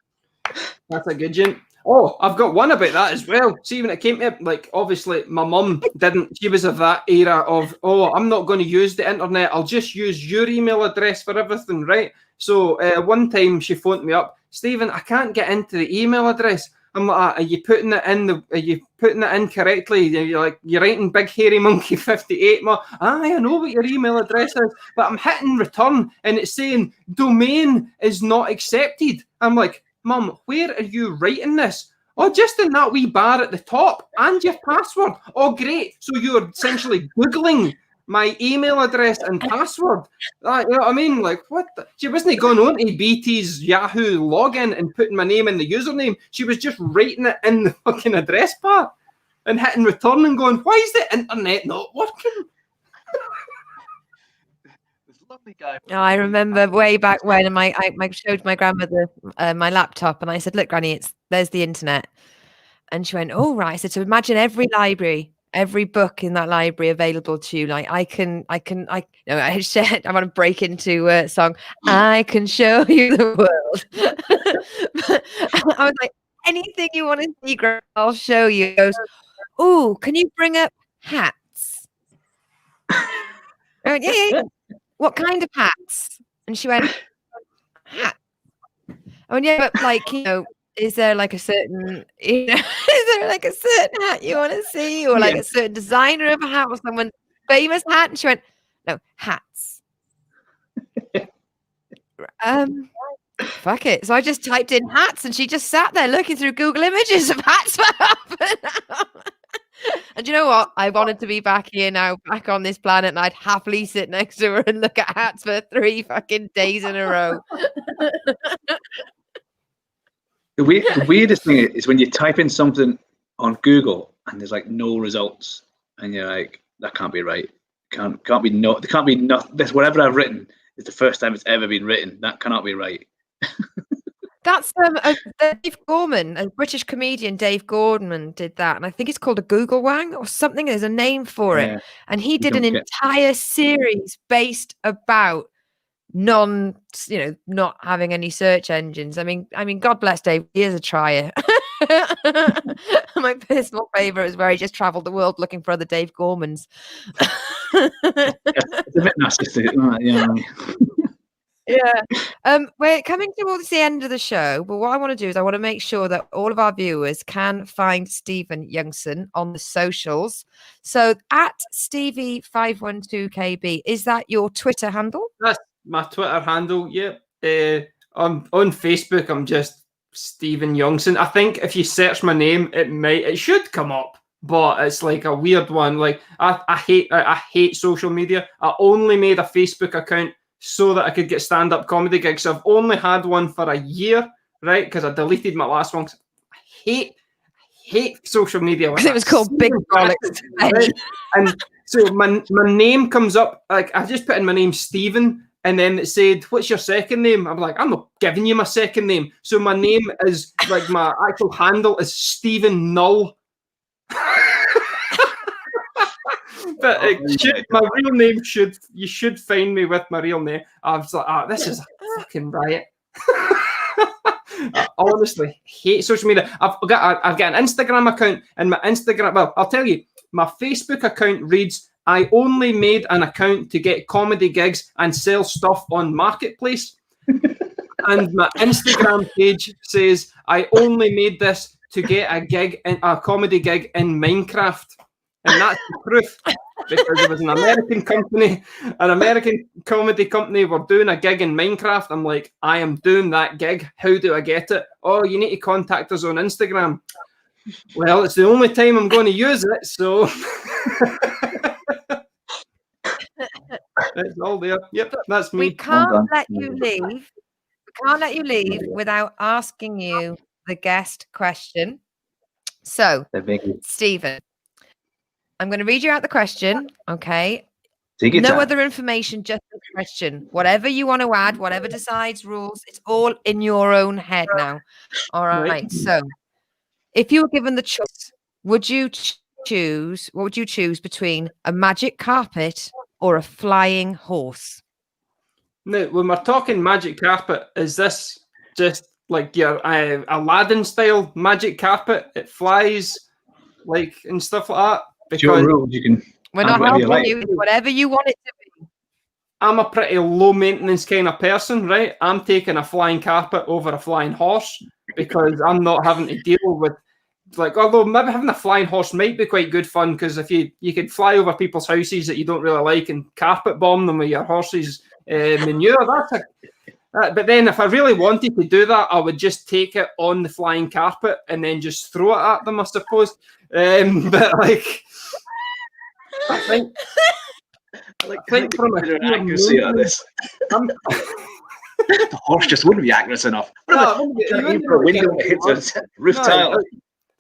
That's a good one. Oh, I've got one about that as well. See, when it came to, like, obviously my mum didn't, she was of that era of, oh, I'm not going to use the internet. I'll just use your email address for everything, right? So one time she phoned me up, Stephen, I can't get into the email address. I'm like, are you putting it in correctly? You're like, you're writing Big Hairy Monkey 58. I know what your email address is, but I'm hitting return and it's saying domain is not accepted. I'm like, Mum, where are you writing this? Oh, just in that wee bar at the top and your password. Oh, great. So you're essentially Googling my email address and password. You know what I mean? Like, what? She wasn't going on to BT's Yahoo login and putting my name in the username. She was just writing it in the fucking address bar and hitting return and going, why is the internet not working? Oh, I remember way back when I showed my grandmother my laptop and I said, look, Granny, there's the internet. And she went, oh, right. I said, so imagine every library every book in that library available to you. Like I no, I said I want to break into a song. I can show you the world. But I was like, anything you want to see, girl, I'll show you. He goes, oh, can you bring up hats? I went, yeah. What kind of hats? And she went, hat. I went, yeah, but like, is there like a certain, is there like a certain hat you want to see, or like a certain designer of a hat, or someone famous hat? And she went, no, hats. Fuck it. So I just typed in hats, and she just sat there looking through Google Images of hats for half an hour. And you know what? I wanted to be back here now, back on this planet, and I'd happily sit next to her and look at hats for 3 fucking days in a row. The weirdest thing is when you type in something on Google and there's like no results, and you're like, that can't be right. Can't be no. There can't be nothing. This whatever I've written is the first time it's ever been written. That cannot be right. That's Dave Gorman, a British comedian. Dave Gorman did that, and I think it's called a Google Wang or something. There's a name for it, and he did an entire series based about not having any search engines. I mean, God bless Dave. He is a trier. My personal favorite is where he just traveled the world looking for other Dave Gormans. It's a bit narcissistic, Yeah. We're coming towards the end of the show, but what I want to do is I want to make sure that all of our viewers can find Stephen Youngson on the socials. So at Stevie512KB, is that your Twitter handle? That's my Twitter handle. Yeah. On Facebook, I'm just Stephen Youngson. I think if you search my name, it should come up, but it's like a weird one. Like I hate social media. I only made a Facebook account so that I could get stand-up comedy gigs. So I've only had one for a year, right? Because I deleted my last one. I hate social media. Because it was called Big Bollocks. Right? And so my name comes up, like I just put in my name, Stephen, and then it said, what's your second name? I'm like, I'm not giving you my second name. So my name is, like, my actual handle is Stephen Null. But my real name you should find me with my real name. I was like, this is a fucking riot. I honestly hate social media. I've got an Instagram account, and my Instagram, well, I'll tell you, my Facebook account reads, I only made an account to get comedy gigs and sell stuff on Marketplace. And my Instagram page says, I only made this to get a comedy gig in Minecraft. And that's the proof, because it was an American company, an American comedy company were doing a gig in Minecraft. I'm like, I am doing that gig. How do I get it? Oh, you need to contact us on Instagram. Well, it's the only time I'm going to use it, so it's all there. Yep, that's me. We can't let you leave. We can't let you leave without asking you the guest question. So, Stephen, I'm going to read you out the question, okay? No other information, just the question. Whatever you want to add, whatever decides rules, it's all in your own head now. All right. So, if you were given the choice, what would you choose between a magic carpet or a flying horse? Now, when we're talking magic carpet, is this just like your Aladdin style magic carpet? It flies, like, and stuff like that? Because we're not helping you. It's whatever you want it to be. I'm a pretty low maintenance kind of person, right? I'm taking a flying carpet over a flying horse because I'm not having to deal with, like, although maybe having a flying horse might be quite good fun, because if you could fly over people's houses that you don't really like and carpet bomb them with your horse's manure, but then if I really wanted to do that, I would just take it on the flying carpet and then just throw it at them, I suppose. But like, I think from a accuracy of this, the horse just wouldn't be accurate enough. Roof tile.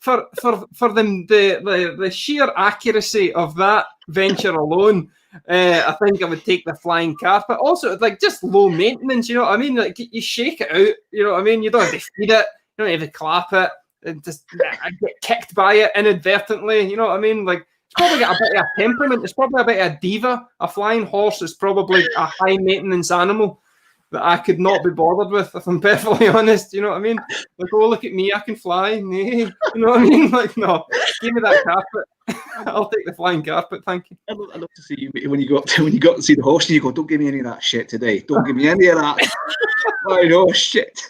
For the sheer accuracy of that venture alone, I think I would take the flying carpet. Also, like, just low maintenance, you know what I mean? Like, you shake it out, you know what I mean? You don't have to feed it, you don't have to clap it, and just get kicked by it inadvertently, you know what I mean? Like, probably got a bit of a temperament. It's probably a bit of a diva. A flying horse is probably a high maintenance animal that I could not be bothered with, if I'm perfectly honest. You know what I mean? Like, oh, look at me, I can fly. You know what I mean? Like, no, give me that carpet. I'll take the flying carpet, thank you. I'd love to see you when you go up to see the horse and you go, don't give me any of that shit today. Don't give me any of that. I know shit.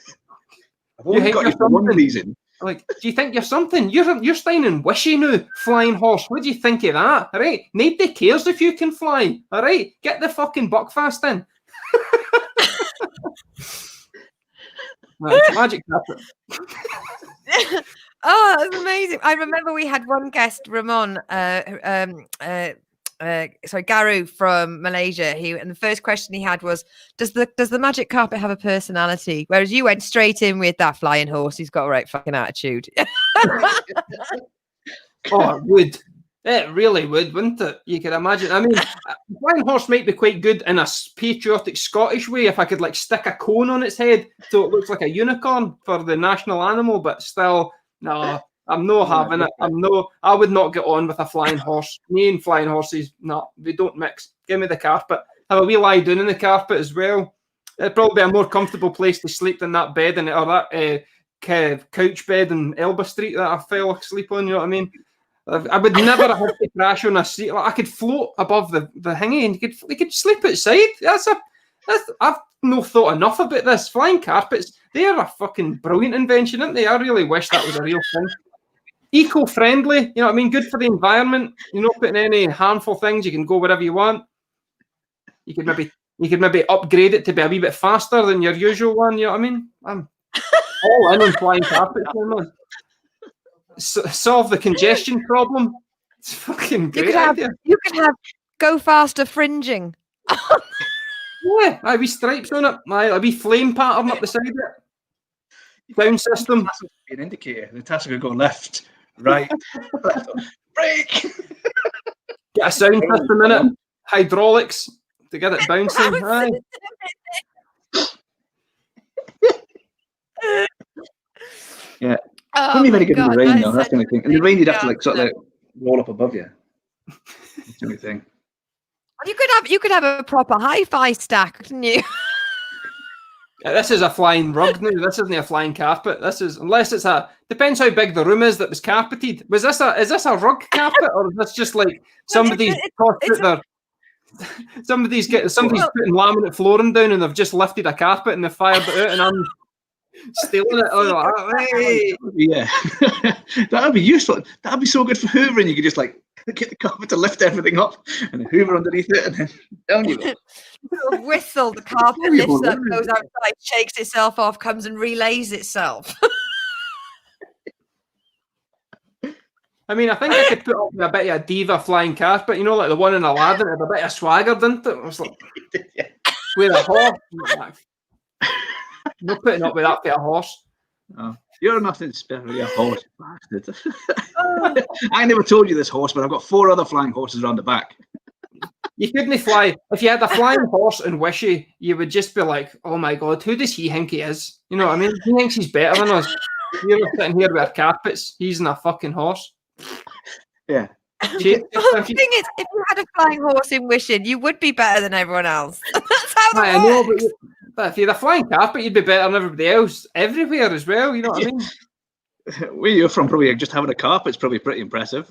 I've only got you for one reason. Like, do you think you're something? You're staying in Wishy now, flying horse. What do you think of that? All right, nobody cares if you can fly. All right, get the fucking Buckfast in. Right, magic carpet. Oh, that's amazing. I remember we had one guest, Ramon, Garu from Malaysia. And the first question he had was, does the magic carpet have a personality? Whereas you went straight in with that flying horse. He's got a right fucking attitude. Oh, it would. It really would, wouldn't it? You could imagine. I mean, flying horse might be quite good in a patriotic Scottish way if I could like stick a cone on its head so it looks like a unicorn for the national animal, but still, no, I'm not having it. I would not get on with a flying horse. Me and flying horses, no, they don't mix. Give me the carpet. Have a wee lie down in the carpet as well. It'd probably be a more comfortable place to sleep than that bed or that couch bed in Elba Street that I fell asleep on. You know what I mean? I would never have to crash on a seat. Like, I could float above the thingy, and you could sleep outside. I've no thought enough about this. Flying carpets, they are a fucking brilliant invention, aren't they? I really wish that was a real thing. Eco-friendly, you know what I mean? Good for the environment. You're not putting any harmful things. You can go wherever you want. You could maybe upgrade it to be a wee bit faster than your usual one. You know what I mean? I'm all in on flying carpets, man. Solve the congestion problem. It's fucking great idea. You could have go faster fringing. Yeah, I wee stripes on it. A wee flame pattern up the side of it. Sound system. That's an indicator. The task could go left, right, left, brake. Get a sound system in it. Hydraulics to get it bouncing. Aye. Yeah. Oh, Wouldn't be very good in the rain, though. is That's the only thing. In the rain, you'd have to like sort of roll up above you. That's the only thing. You could have a proper hi-fi stack, couldn't you? Yeah, this is a flying rug now. This isn't a flying carpet. This is, unless it's depends how big the room is that was carpeted. Is this a rug carpet, or is this just like somebody's somebody's putting laminate flooring down and they've just lifted a carpet and they've fired it out and I'm stealing it. Oh, hey. Yeah, that'd be useful. That'd be so good for hoovering. You could just like get the carpet to lift everything up and then hoover underneath it, and then down you go. Whistle, the carpet lifts up, goes outside, shakes itself off, comes and relays itself. I mean, I think I could put up a bit of a diva flying carpet, you know, like the one in Aladdin, had a bit of swagger, didn't it? It was like, with a horse. No putting up with that for a horse. Oh, you're nothing special, you're a horse bastard. I never told you this horse, but I've got 4 other flying horses around the back. You couldn't fly. If you had a flying horse in Wishy, you would just be like, oh my God, who does he think he is? You know what I mean? He thinks he's better than us. You're sitting here with our carpets. He's in a fucking horse. Yeah. The thing is, if you had a flying horse in Wishing, you would be better than everyone else. That's how that works. But if you had a flying carpet, you'd be better than everybody else everywhere as well. You know what I mean? Where you're from, probably just having a carpet's probably pretty impressive.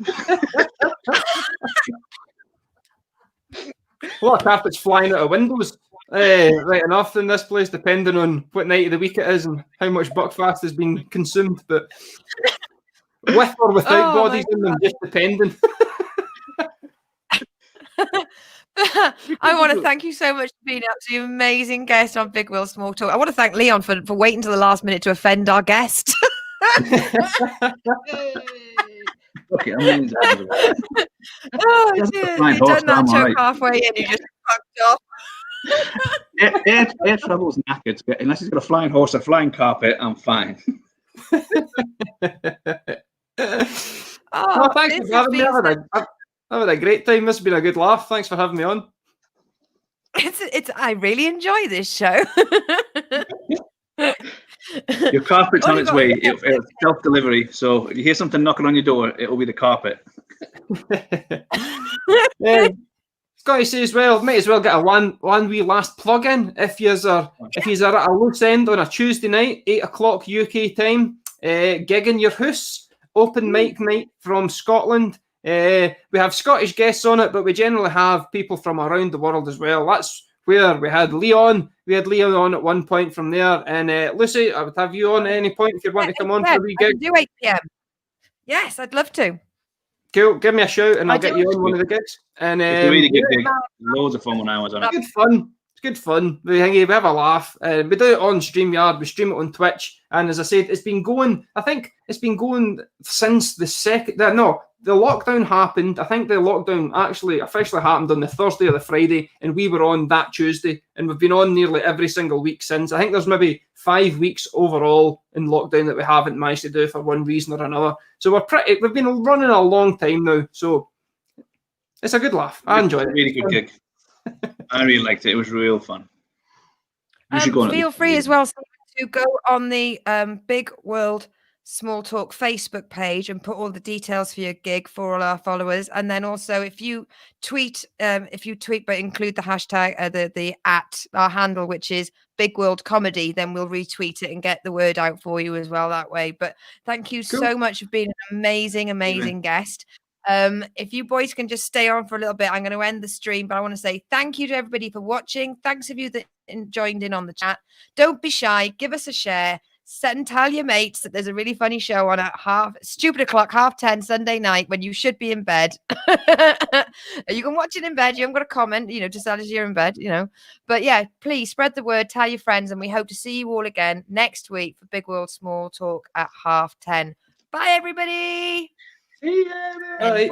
A lot of carpets flying out of windows. Right enough in this place, depending on what night of the week it is and how much Buckfast has been consumed. But with or without bodies in them, just depending. I want to thank you so much for being absolutely amazing guest on Big Will Small Talk. I want to thank Leon for waiting to the last minute to offend our guest. Okay, I'm oh, dear. You've done that joke halfway and you just fucked off. Air travel's knackered. Unless he's got a flying horse, a flying carpet, I'm fine. Thanks for having me. I've had a great time. This has been a good laugh. Thanks for having me on. I really enjoy this show. Your carpet's on its way. It's self-delivery. So if you hear something knocking on your door, it'll be the carpet. Got to say as well, might as well get a one wee last plug in. If you're at a loose end on a Tuesday night, 8 o'clock UK time, gig in your house, open mic night from Scotland. We have Scottish guests on it, but we generally have people from around the world as well. That's where we had Leon. We had Leon on at one point from there. And Lucy, I would have you on at any point if you want to come on for a wee gig. I can do 8 p.m. Yes, I'd love to. Cool. Give me a shout and I'll get you on one of the gigs. And It's a really good gig. Loads of fun when I was on it. Good fun. It's good fun. We have a laugh. We do it on StreamYard. We stream it on Twitch. And as I said, it's been going. I think it's been going since the lockdown happened. I think the lockdown actually officially happened on the Thursday or the Friday, and we were on that Tuesday. And we've been on nearly every single week since. I think there's maybe 5 weeks overall in lockdown that we haven't managed to do for one reason or another. So we've been running a long time now. So it's a good laugh. I enjoyed it. Really good gig. I really liked it. It was real fun. You should go on feel free as well to go on the Big World Small Talk Facebook page and put all the details for your gig for all our followers. And then also if you tweet but include the hashtag the at our handle, which is Big World Comedy, then we'll retweet it and get the word out for you as well that way. But thank you so much for being an amazing guest. If you boys can just stay on for a little bit, I'm going to end the stream, but I want to say thank you to everybody for watching. Thanks of you that joined in on the chat. Don't be shy. Give us a share. Tell your mates that there's a really funny show on at 10:30 Sunday night when you should be in bed. You can watch it in bed. You haven't got to comment, just as you're in bed, But yeah, please spread the word, tell your friends, and we hope to see you all again next week for Big World Small Talk at 10:30. Bye, everybody. See you. Bye.